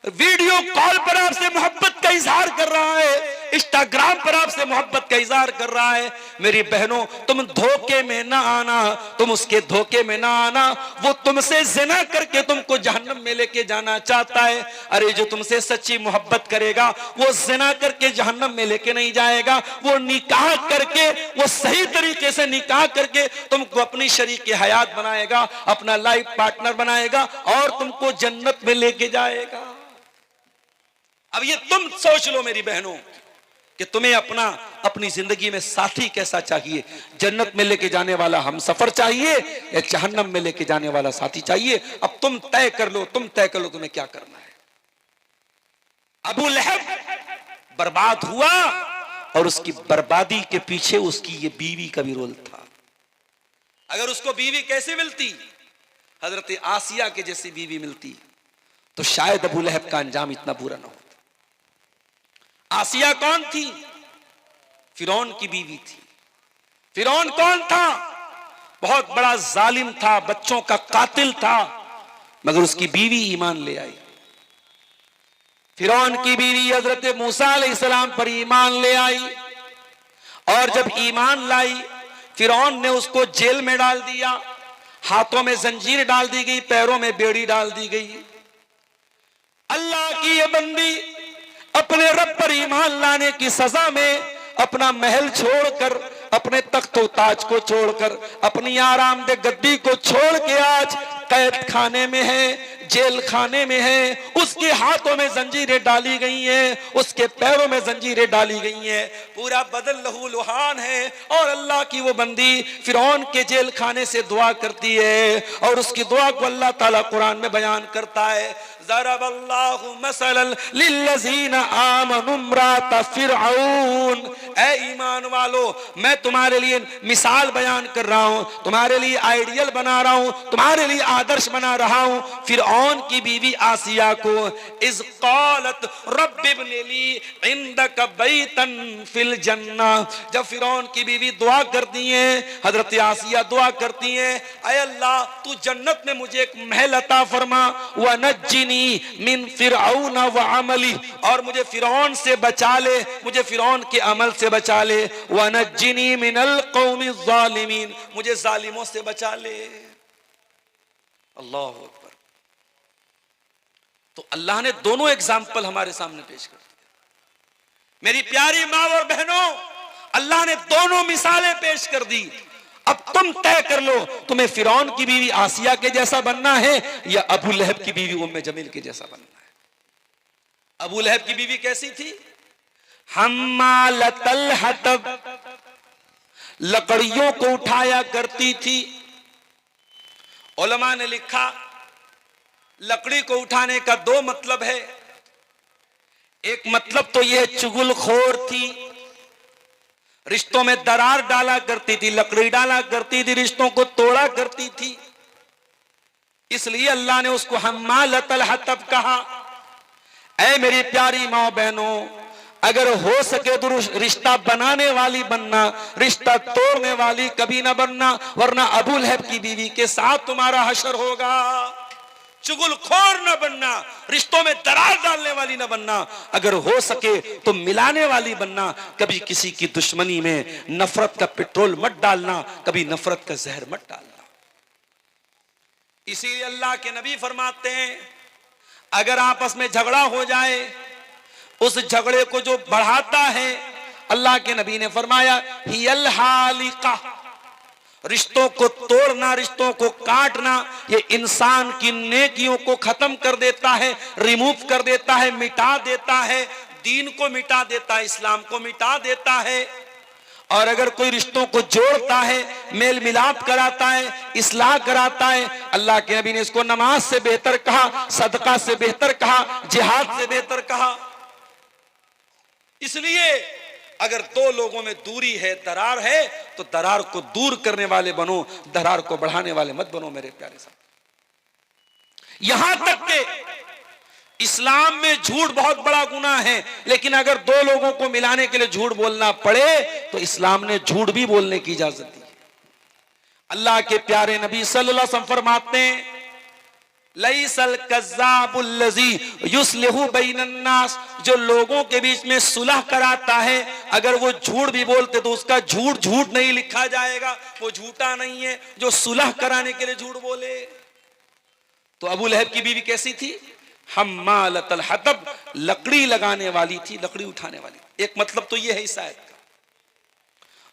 वीडियो कॉल पर आपसे मोहब्बत का इजहार कर रहा है, इंस्टाग्राम पर आपसे मोहब्बत का इजहार कर रहा है, मेरी बहनों तुम धोखे में ना आना, तुम उसके धोखे में ना आना। वो तुमसे जिना करके तुमको जहन्नम में लेके जाना चाहता है। अरे जो तुमसे सच्ची मोहब्बत करेगा वो जिना करके जहन्नम में लेके नहीं जाएगा, वो निकाह करके, वो सही तरीके से निकाह करके तुमको अपनी शरीक हयात बनाएगा, अपना लाइफ पार्टनर बनाएगा और तुमको जन्नत में लेके जाएगा। अब ये तुम सोच लो मेरी बहनों कि तुम्हें अपनी जिंदगी में साथी कैसा चाहिए, जन्नत में लेके जाने वाला हम सफर चाहिए या जहन्नम में लेके जाने वाला साथी चाहिए। अब तुम तय कर लो, तुम्हें क्या करना है। अबू लहब बर्बाद हुआ और उसकी बर्बादी के पीछे उसकी ये बीवी का भी रोल था। अगर उसको बीवी कैसे मिलती, हजरत आसिया के जैसी बीवी मिलती, तो शायद अबू लहब का अंजाम इतना बुरा ना होता। आसिया कौन थी? फिरौन की बीवी थी। फिरौन कौन था? बहुत बड़ा जालिम था, बच्चों का कातिल था, मगर उसकी बीवी ईमान ले आई। फिरौन की बीवी हजरत मूसा अलैहिस्सलाम पर ईमान ले आई और जब ईमान लाई, फिरौन ने उसको जेल में डाल दिया, हाथों में जंजीर डाल दी गई, पैरों में बेड़ी डाल दी गई। अल्लाह की ये बंदी अपने रब पर ईमान लाने की सजा में अपना महल छोड़कर, अपने तख्तो ताज को छोड़कर, अपनी आरामदेह गद्दी को छोड़ के आज कैद खाने में है, जेल खाने में है। उसके हाथों में जंजीरें डाली गई हैं, उसके पैरों में जंजीरें डाली गई हैं, पूरा बदन लहू लुहान है। और अल्लाह की वो बंदी फिरौन के जेल खाने से दुआ करती है और उसकी दुआ को अल्लाह ताला कुरान में बयान करता है। ज़रबल्लाहु मसलन लिल्लज़ीना आमनु इम्रात फिरऔन। ऐ ईमान वालो, मैं तुम्हारे लिए मिसाल बयान कर रहा हूं, तुम्हारे लिए आइडियल बना रहा हूं, तुम्हारे लिए आदर्श बना रहा हूं फिरऔन की बीवी आसिया को। इज़ क़ालत रब्बि इब्नि ली इंदक बैतन फिल जन्ना। जब फिरौन की बीवी दुआ करती है, हजरत आसिया दुआ करती है, ऐ अल्लाह तू जन्नत में मुझे एक महल अता फरमा, व नज्जिनी मिन फिरऔन व अमली, और मुझे फिरौन से बचा ले, मुझे फिरौन के अमल से बचा ले, व नज्जिनी मिनल कौमि ज़ालिमीन, मुझे जालिमों से बचा ले। अल्लाह अकबर। तो अल्लाह ने दोनों एग्जाम्पल हमारे सामने पेश कर दिया। मेरी प्यारी माँ और बहनों, अल्लाह ने दोनों मिसालें पेश कर दी। अब तुम तय कर लो, तुम्हें फिरौन की बीवी आसिया के जैसा बनना है या अबू लहब की बीवी उम्मे जमील के जैसा बनना है। अबू लहब की बीवी कैसी थी? हम्मालतल हतब, लकड़ियों को उठाया करती थी। उलमा ने लिखा लकड़ी को उठाने का दो मतलब है। एक मतलब तो यह चुगलखोर थी, रिश्तों में दरार डाला करती थी, लकड़ी डाला करती थी, रिश्तों को तोड़ा करती थी, इसलिए अल्लाह ने उसको हम्मालतल हतब कहा। ऐ मेरी प्यारी माँ बहनों, अगर हो सके तो रिश्ता बनाने वाली बनना, रिश्ता तोड़ने वाली कभी ना बनना, वरना अबू लहब की बीवी के साथ तुम्हारा हशर होगा। चुगलखोर न बनना, रिश्तों में दरार डालने वाली न बनना, अगर हो सके तो मिलाने वाली बनना। कभी किसी की दुश्मनी में नफरत का पेट्रोल मत डालना, कभी नफरत का जहर मत डालना। इसीलिए अल्लाह के नबी फरमाते हैं, अगर आपस में झगड़ा हो जाए, उस झगड़े को जो बढ़ाता है, अल्लाह के नबी ने फरमाया हियल हालिका, रिश्तों को तोड़ना, रिश्तों को काटना, ये इंसान की नेकियों को खत्म कर देता है, रिमूव कर देता है, मिटा देता है, दीन को मिटा देता है, इस्लाम को मिटा देता है। और अगर कोई रिश्तों को जोड़ता है, मेल मिलाप कराता है, इस्लाह कराता है, अल्लाह के नबी ने इसको नमाज से बेहतर कहा, सदका से बेहतर कहा, जिहाद से बेहतर कहा। इसलिए अगर दो लोगों में दूरी है, दरार है, तो दरार को दूर करने वाले बनो, दरार को बढ़ाने वाले मत बनो मेरे प्यारे साहब। यहां तक के इस्लाम में झूठ बहुत बड़ा गुनाह है, लेकिन अगर दो लोगों को मिलाने के लिए झूठ बोलना पड़े तो इस्लाम ने झूठ भी बोलने की इजाजत दी। अल्लाह के प्यारे नबी सल्लल्लाहु अलैहि वसल्लम फरमाते हैं, लैसल कज़्ज़ाबुल्लज़ी युस्लिहु बैनन्नास, जो लोगों के बीच में सुलह कराता है, अगर वो झूठ भी बोलते तो उसका झूठ झूठ नहीं लिखा जाएगा, वो झूठा नहीं है जो सुलह कराने के लिए झूठ बोले। तो अबू लहब की बीवी कैसी थी? हम्मालतल हतब, लकड़ी लगाने वाली थी, लकड़ी उठाने वाली। एक मतलब तो यह है इस आयत का।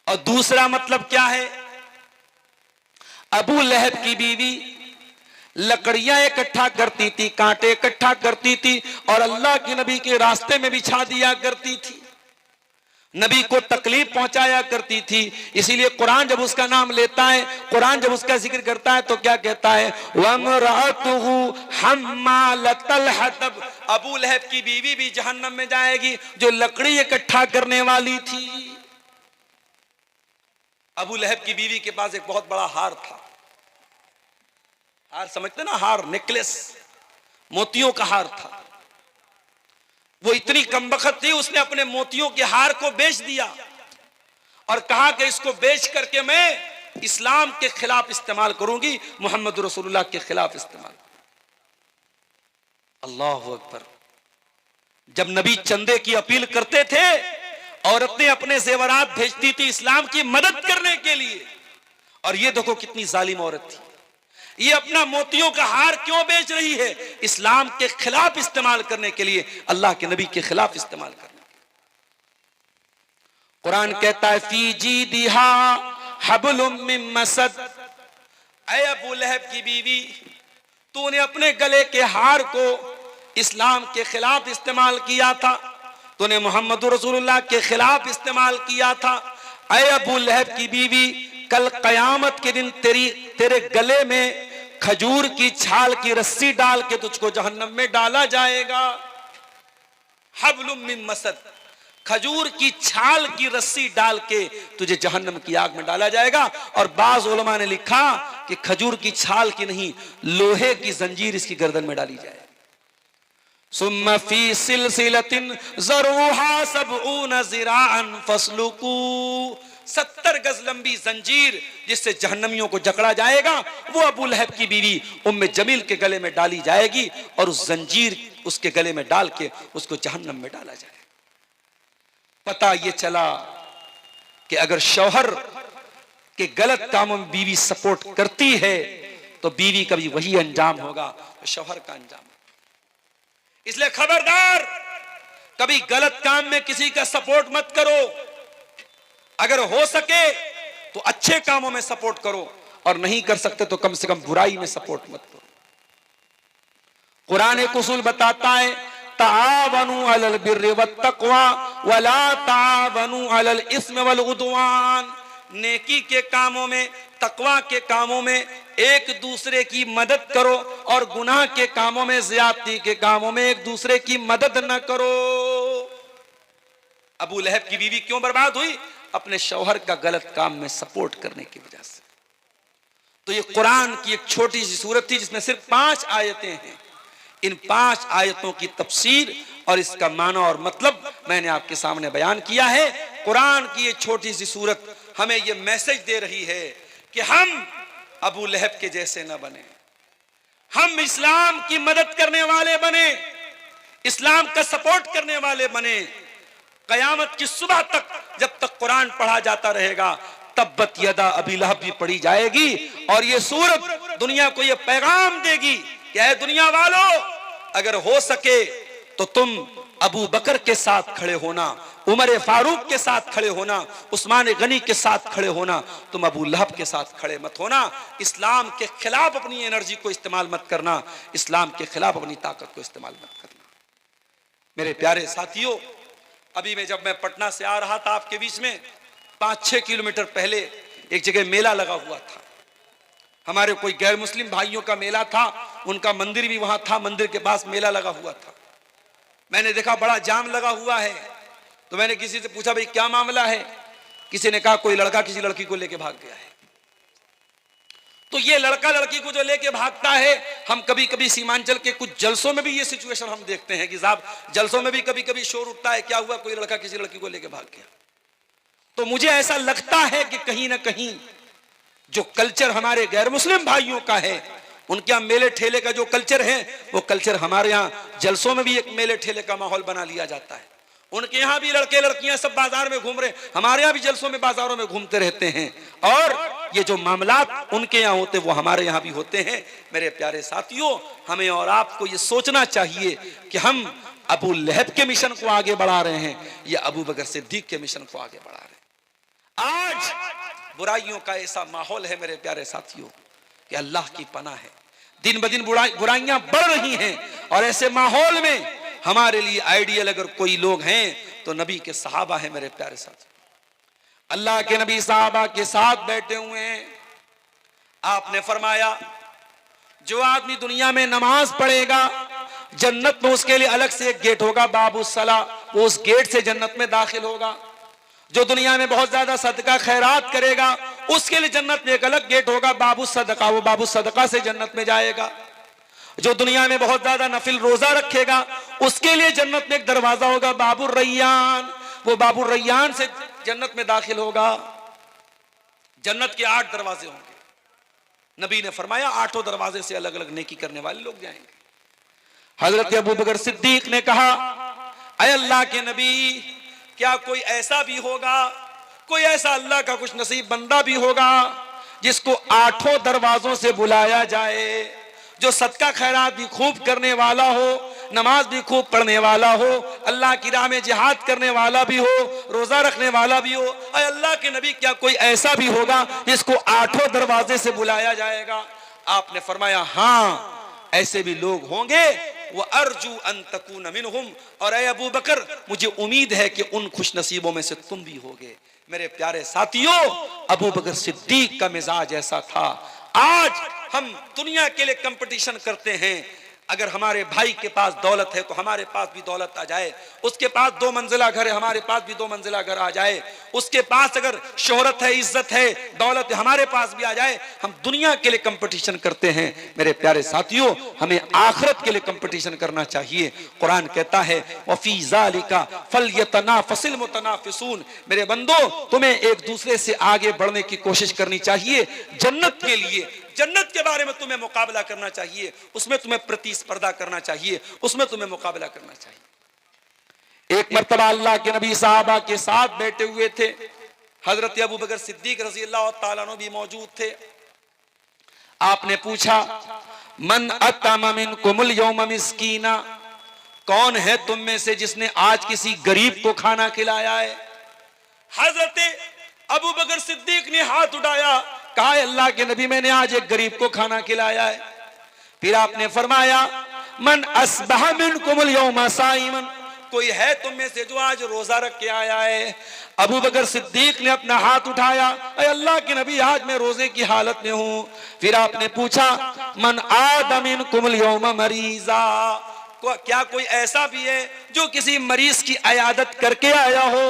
और दूसरा मतलब क्या है? अबू लहब की बीवी लकड़ियां इकट्ठा करती थी, कांटे इकट्ठा करती थी और अल्लाह के नबी के रास्ते में बिछा दिया करती थी, नबी को तकलीफ पहुंचाया करती थी। इसीलिए कुरान जब उसका नाम लेता है, कुरान जब उसका जिक्र करता है तो क्या कहता है? वमरातुहु हम्मालतल हतब, अबू लहब की बीवी भी जहन्नम में जाएगी जो लकड़ी इकट्ठा करने वाली थी। अबू लहब की बीवी के पास एक बहुत बड़ा हार था। हार समझते ना, हार, नेकलेस, मोतियों का हार था। वो इतनी कमबख्त थी, उसने अपने मोतियों के हार को बेच दिया और कहा कि इसको बेच करके मैं इस्लाम के खिलाफ इस्तेमाल करूंगी, मोहम्मद रसूलुल्लाह के खिलाफ इस्तेमाल। अल्लाह अकबर। जब नबी चंदे की अपील करते थे, औरतें अपने जेवरात भेजती थी इस्लाम की मदद करने के लिए। और ये देखो कितनी जालिम औरत थी, ये अपना मोतियों का हार क्यों बेच रही है? इस्लाम के खिलाफ इस्तेमाल करने के लिए, अल्लाह के नबी के खिलाफ इस्तेमाल करने के लिए। कुरान कहता है, फी जीदिहा हब्लुम मिन मसद, ऐ अबू लहब की बीवी, तूने अपने गले के हार को इस्लाम के खिलाफ इस्तेमाल किया था, तूने मोहम्मद रसूलुल्लाह के खिलाफ इस्तेमाल किया था। ऐ अबू लहब की बीवी, कल कयामत के दिन तेरे गले में खजूर की छाल की रस्सी डाल के तुझको जहन्नम में डाला जाएगा। हब्लुम मिन मसद, खजूर की छाल की रस्सी डाल के तुझे जहन्नम की आग में डाला जाएगा। और बाज उलमा ने लिखा कि खजूर की छाल की नहीं, लोहे की जंजीर इसकी गर्दन में डाली जाए। सुम्मा फी सिलसिलतिन ज़रूहा सबऊन ज़िराअन फस्लुकू, 70 गज लंबी जंजीर जिससे जहन्नमियों को जकड़ा जाएगा, वो अबू लहब की बीवी उम्मे जमील के गले में डाली जाएगी और उस जंजीर उसके गले में डाल के उसको जहन्नम में डाला जाएगा। पता ये चला कि अगर शौहर के गलत कामों में बीवी सपोर्ट करती है तो बीवी का भी वही अंजाम होगा तो शौहर का अंजाम। इसलिए खबरदार, कभी गलत काम में किसी का सपोर्ट मत करो। अगर हो सके तो अच्छे कामों में सपोर्ट करो और नहीं कर सकते तो कम से कम बुराई में सपोर्ट मत करो। कुरान एक उसूल बताता है, तावनु अलल बिर्रि वत्तक़वा वला तावनु अलल इस्मि वल उद्वान, नेकी के कामों में, तकवा के कामों में एक दूसरे की मदद करो और गुनाह के कामों में, ज्यादती के कामों में एक दूसरे की मदद न करो। अबू लहब की बीवी क्यों बर्बाद हुई? अपने शौहर का गलत काम में सपोर्ट करने की वजह से। तो ये कुरान की एक छोटी सी सूरत थी जिसमें सिर्फ 5 आयतें हैं। इन 5 आयतों की तफसीर और इसका माना और मतलब मैंने आपके सामने बयान किया है। कुरान की ये छोटी सी सूरत हमें ये मैसेज दे रही है कि हम अबू लहब के जैसे न बने, हम इस्लाम की मदद करने वाले बने, इस्लाम का सपोर्ट करने वाले बने। कयामत की सुबह तक जब तक कुरान पढ़ा जाता रहेगा, तब्बत यदा अबी लहब भी पढ़ी जाएगी और ये सूरत दुनिया को ये पैगाम देगी कि ऐ दुनिया वालों, अगर हो सके तो तुम अबू बकर के साथ खड़े होना, उमर फारूक के साथ खड़े होना, उस्मान गनी के साथ खड़े होना, तुम अबू लहब के साथ खड़े मत होना। इस्लाम के खिलाफ अपनी एनर्जी को इस्तेमाल मत करना, इस्लाम के खिलाफ अपनी ताकत को इस्तेमाल मत करना। मेरे प्यारे साथियों, अभी मैं जब मैं पटना से आ रहा था आपके बीच में 5-6 किलोमीटर पहले एक जगह मेला लगा हुआ था। हमारे कोई गैर मुस्लिम भाइयों का मेला था, उनका मंदिर भी वहां था, मंदिर के पास मेला लगा हुआ था। मैंने देखा बड़ा जाम लगा हुआ है, तो मैंने किसी से पूछा भाई क्या मामला है? किसी ने कहा कोई लड़का किसी लड़की को लेके भाग गया है। तो ये लड़का लड़की को जो लेके भागता है, हम कभी कभी सीमांचल के कुछ जलसों में भी ये सिचुएशन हम देखते हैं कि साहब जलसों में भी कभी कभी शोर उठता है, क्या हुआ, कोई लड़का किसी लड़की को लेके भाग गया। तो मुझे ऐसा लगता है कि कहीं ना कहीं जो कल्चर हमारे गैर मुस्लिम भाइयों का है, उनके यहाँ मेले ठेले का जो कल्चर है, वो कल्चर हमारे यहाँ जलसों में भी एक मेले ठेले का माहौल बना लिया जाता है। उनके यहाँ भी लड़के लड़कियां सब बाजार में घूम रहे, हमारे यहाँ भी जलसों में बाजारों में घूमते रहते हैं, और ये जो मामलात उनके यहाँ होते वो हमारे यहाँ भी होते हैं। मेरे प्यारे साथियों, हमें और आपको ये सोचना चाहिए कि हम अबू लहब के मिशन को आगे बढ़ा रहे हैं या अबू बकर सिद्दीक के मिशन को आगे बढ़ा रहे हैं। आज बुराइयों का ऐसा माहौल है मेरे प्यारे साथियों कि अल्लाह की पनाह है, दिन ब दिन बुराइयां बढ़ रही हैं, और ऐसे माहौल में हमारे लिए आइडियल अगर कोई लोग हैं तो नबी के सहाबा हैं। मेरे प्यारे साथी, अल्लाह के नबी सहाबा के साथ बैठे हुए हैं। आपने फरमाया जो आदमी दुनिया में नमाज पढ़ेगा, जन्नत में उसके लिए अलग से एक गेट होगा, बाबू सला, वो उस गेट से जन्नत में दाखिल होगा। जो दुनिया में बहुत ज्यादा सदका खैरात करेगा, उसके लिए जन्नत में एक अलग गेट होगा, बाबू सदका, वो बाबू सदका से जन्नत में जाएगा। जो दुनिया में बहुत ज्यादा नफिल रोजा रखेगा, उसके लिए जन्नत में एक दरवाजा होगा, बाबू रैयान, वो बाबू रैयान से जन्नत में दाखिल होगा। जन्नत के 8 दरवाजे होंगे। नबी ने फरमाया 8 दरवाजे से अलग अलग नेकी करने वाले लोग जाएंगे। हजरत अबू बकर सिद्दीक ने कहा, ऐ अल्लाह के नबी, क्या कोई ऐसा भी होगा, कोई ऐसा अल्लाह का कुछ नसीब बंदा भी होगा जिसको 8 दरवाजों से बुलाया जाए, जो सदका खैरात भी खूब करने वाला हो, नमाज भी खूब पढ़ने वाला हो, अल्लाह की राह में जिहाद करने वाला भी हो, रोजा रखने वाला भी हो। अल्लाह के नबी, क्या कोई ऐसा भी होगा जिसको 8 दरवाजे से बुलाया जाएगा? आपने फरमाया हाँ, ऐसे भी लोग होंगे। वह अर्जू अन तकून मिनहुम, और ऐ अबू बकर, मुझे उम्मीद है कि उन खुश नसीबों में से तुम भी होगे। मेरे प्यारे साथियों, अबू बकर सिद्दीक का मिजाज ऐसा था। आज हम दुनिया के लिए कंपटीशन करते हैं। अगर हमारे भाई के पास दौलत है तो हमारे पास भी दौलत आ जाए, उसके पास 2 मंजिला घर है, हमारे पास भी 2 मंजिला घर आ जाए, उसके पास अगर शोहरत है, इज्जत है, दौलत है, हमारे पास भी आ जाए। हम दुनिया के लिए कंपटीशन करते हैं। मेरे प्यारे साथियों, हमें आखिरत के लिए कंपटीशन करना चाहिए। कुरान कहता है वफी ज़ालिका फलयतनाफसिल मुतनाफिसून, मेरे बंदो, तुम्हें एक दूसरे से आगे बढ़ने की कोशिश करनी चाहिए। जन्नत के लिए, जन्नत के बारे में तुम्हें मुकाबला करना चाहिए, उसमें तुम्हें प्रतिस्पर्धा करना चाहिए, उसमें तुम्हें मुकाबला करना चाहिए। एक मर्तबा अल्लाह के नबी साहबा के साथ बैठे हुए थे, हजरत अबू बकर सिद्दीक रज़ी अल्लाह तआला अन्हु भी मौजूद थे। आपने पूछा मन अतम मिनकुमुल यौम मिस्कीना, कौन है तुम में से जिसने आज किसी गरीब को खाना खिलाया है? हजरत अबू बकर सिद्दीक ने हाथ उठाया, कहा अल्लाह के नबी, मैंने आज एक गरीब को खाना खिलाया है। फिर आपने फरमाया मन अस्बह मिनकुमुल यौम साइमन, कोई है तुम में से जो आज रोजा रख के आया है? अबू बकर सिद्दीक ने अपना हाथ उठाया, अरे अल्लाह के नबी, आज मैं रोजे की हालत में हूं। फिर आपने पूछा मन आदा मिनकुमुल यौम मरीजा, क्या कोई ऐसा भी है जो किसी मरीज की इयादत करके आया हो?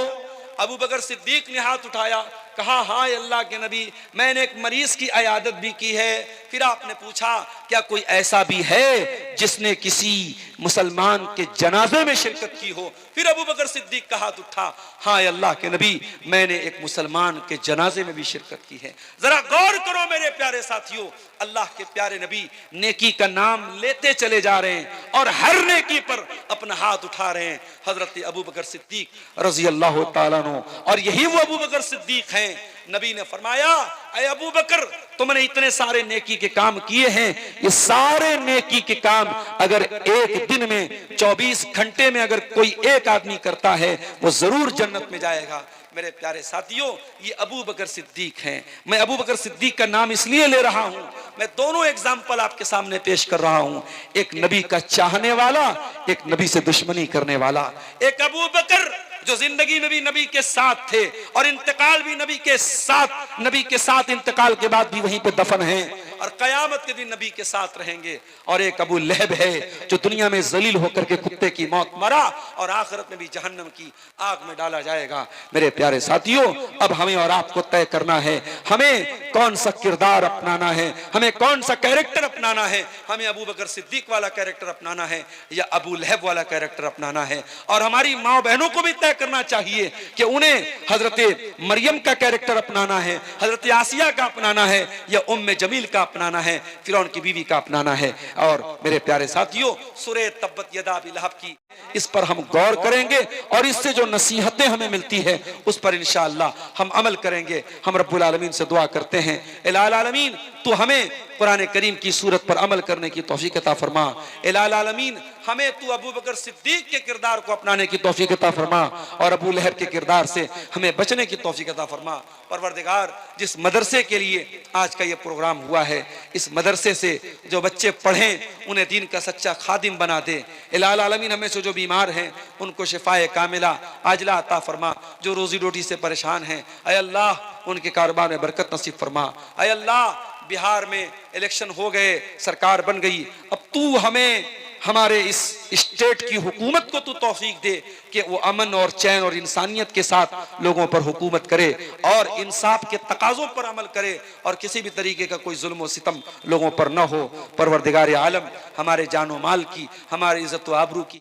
अबू बकर सिद्दीक ने हाथ उठाया, कहा हाँ अल्लाह के नबी, मैंने एक मरीज की इयादत भी की है। फिर आपने पूछा क्या कोई ऐसा भी है जिसने किसी मुसलमान के जनाजे में शिरकत की हो? फिर अबू बकर सिद्दीक का हाथ उठा, हाँ अल्लाह के नबी, मैंने एक मुसलमान के जनाजे में भी शिरकत की है। जरा गौर करो मेरे प्यारे साथियों, अल्लाह के प्यारे नबी नेकी का नाम लेते चले जा रहे हैं और हर नेकी पर अपना हाथ उठा रहे हैं। हजरत अबू बकर सिद्दीक रज़ी अल्लाह तआला अन्हु, और यही वो अबू बकर सिद्दीक हैं। नबी ने फरमाया ऐ अबू बकर, तुमने इतने सारे नेकी के काम किए हैं, ये सारे नेकी के काम अगर एक दिन में 24 घंटे में अगर कोई एक आदमी करता है वो जरूर जन्नत में जाएगा। मेरे प्यारे साथियों, ये अबू बकर सिद्दीक हैं। मैं अबू बकर सिद्दीक का नाम इसलिए ले रहा हूं, मैं दोनों एग्जाम्पल आपके सामने पेश कर रहा हूं, एक नबी का चाहने वाला, एक नबी से दुश्मनी करने वाला। एक अबू बकर जो जिंदगी में भी नबी के साथ थे और इंतकाल भी नबी के साथ इंतकाल के बाद भी वहीं पे दफन हैं और कयामत के दिन नबी के साथ रहेंगे। और एक अबू लहब है जो दुनिया में जलील होकर के कुत्ते की मौत मरा और आखिरत में भी जहन्नम की आग में डाला जाएगा। मेरे प्यारे साथियों, अब हमें और आपको तय करना है हमें कौन सा किरदार अपनाना है, हमें कौन सा कैरेक्टर अपनाना है। हमें अबू बकर सिद्दीक वाला कैरेक्टर अपनाना है या अबू लहब वाला कैरेक्टर अपनाना है। और हमारी माँ बहनों को भी तय करना चाहिए कि उन्हें हजरत मरियम का कैरेक्टर अपनाना है, हजरत आसिया का अपनाना है या उम्मे जमील का अपनाना है, फिरौन की बीवी का अपनाना है। और मेरे प्यारे साथियों, सूरह तब्बत यदा अबी लहब की इस पर हम गौर करेंगे और इससे जो नसीहतें हमें मिलती है उस पर इंशाअल्लाह हम अमल करेंगे। हम रब्बुल आलमीन से दुआ करते हैं, इलाही आलमीन तू हमें कुरान करीम की सूरत पर अमल करने की तौफीक अता फरमा। इलाही आलमीन हमें तू अबू बकर सिद्दीक के किरदार को अपनाने की तौफीक अता फरमा और अबू लहब के किरदार से हमें बचने की तौफीक अता फरमा। परवरदिगार, जिस मदरसे के लिए आज का ये प्रोग्राम हुआ है, इस मदरसे से जो बच्चे पढ़ें उन्हें दीन का सच्चा खादिम बना दे। इलाही आलमीन हमें से जो बीमार हैं उनको शिफाए कामिला आजला अता फरमा। जो रोजी रोटी से परेशान हैं, ऐ अल्लाह उनके कारोबार में बरकत नसीब फरमा। ऐ अल्लाह, बिहार में इलेक्शन हो गए, सरकार बन गई, अब तू हमें हमारे इस स्टेट की हुकूमत को तू तौफीक दे कि वो अमन और चैन और इंसानियत के साथ लोगों पर हुकूमत करे और इंसाफ के तकाज़ों पर अमल करे और किसी भी तरीके का कोई जुल्म और सितम लोगों पर न हो। परवरदिगार आलम, हमारे जानो माल की, हमारी इज्जत व आबरू की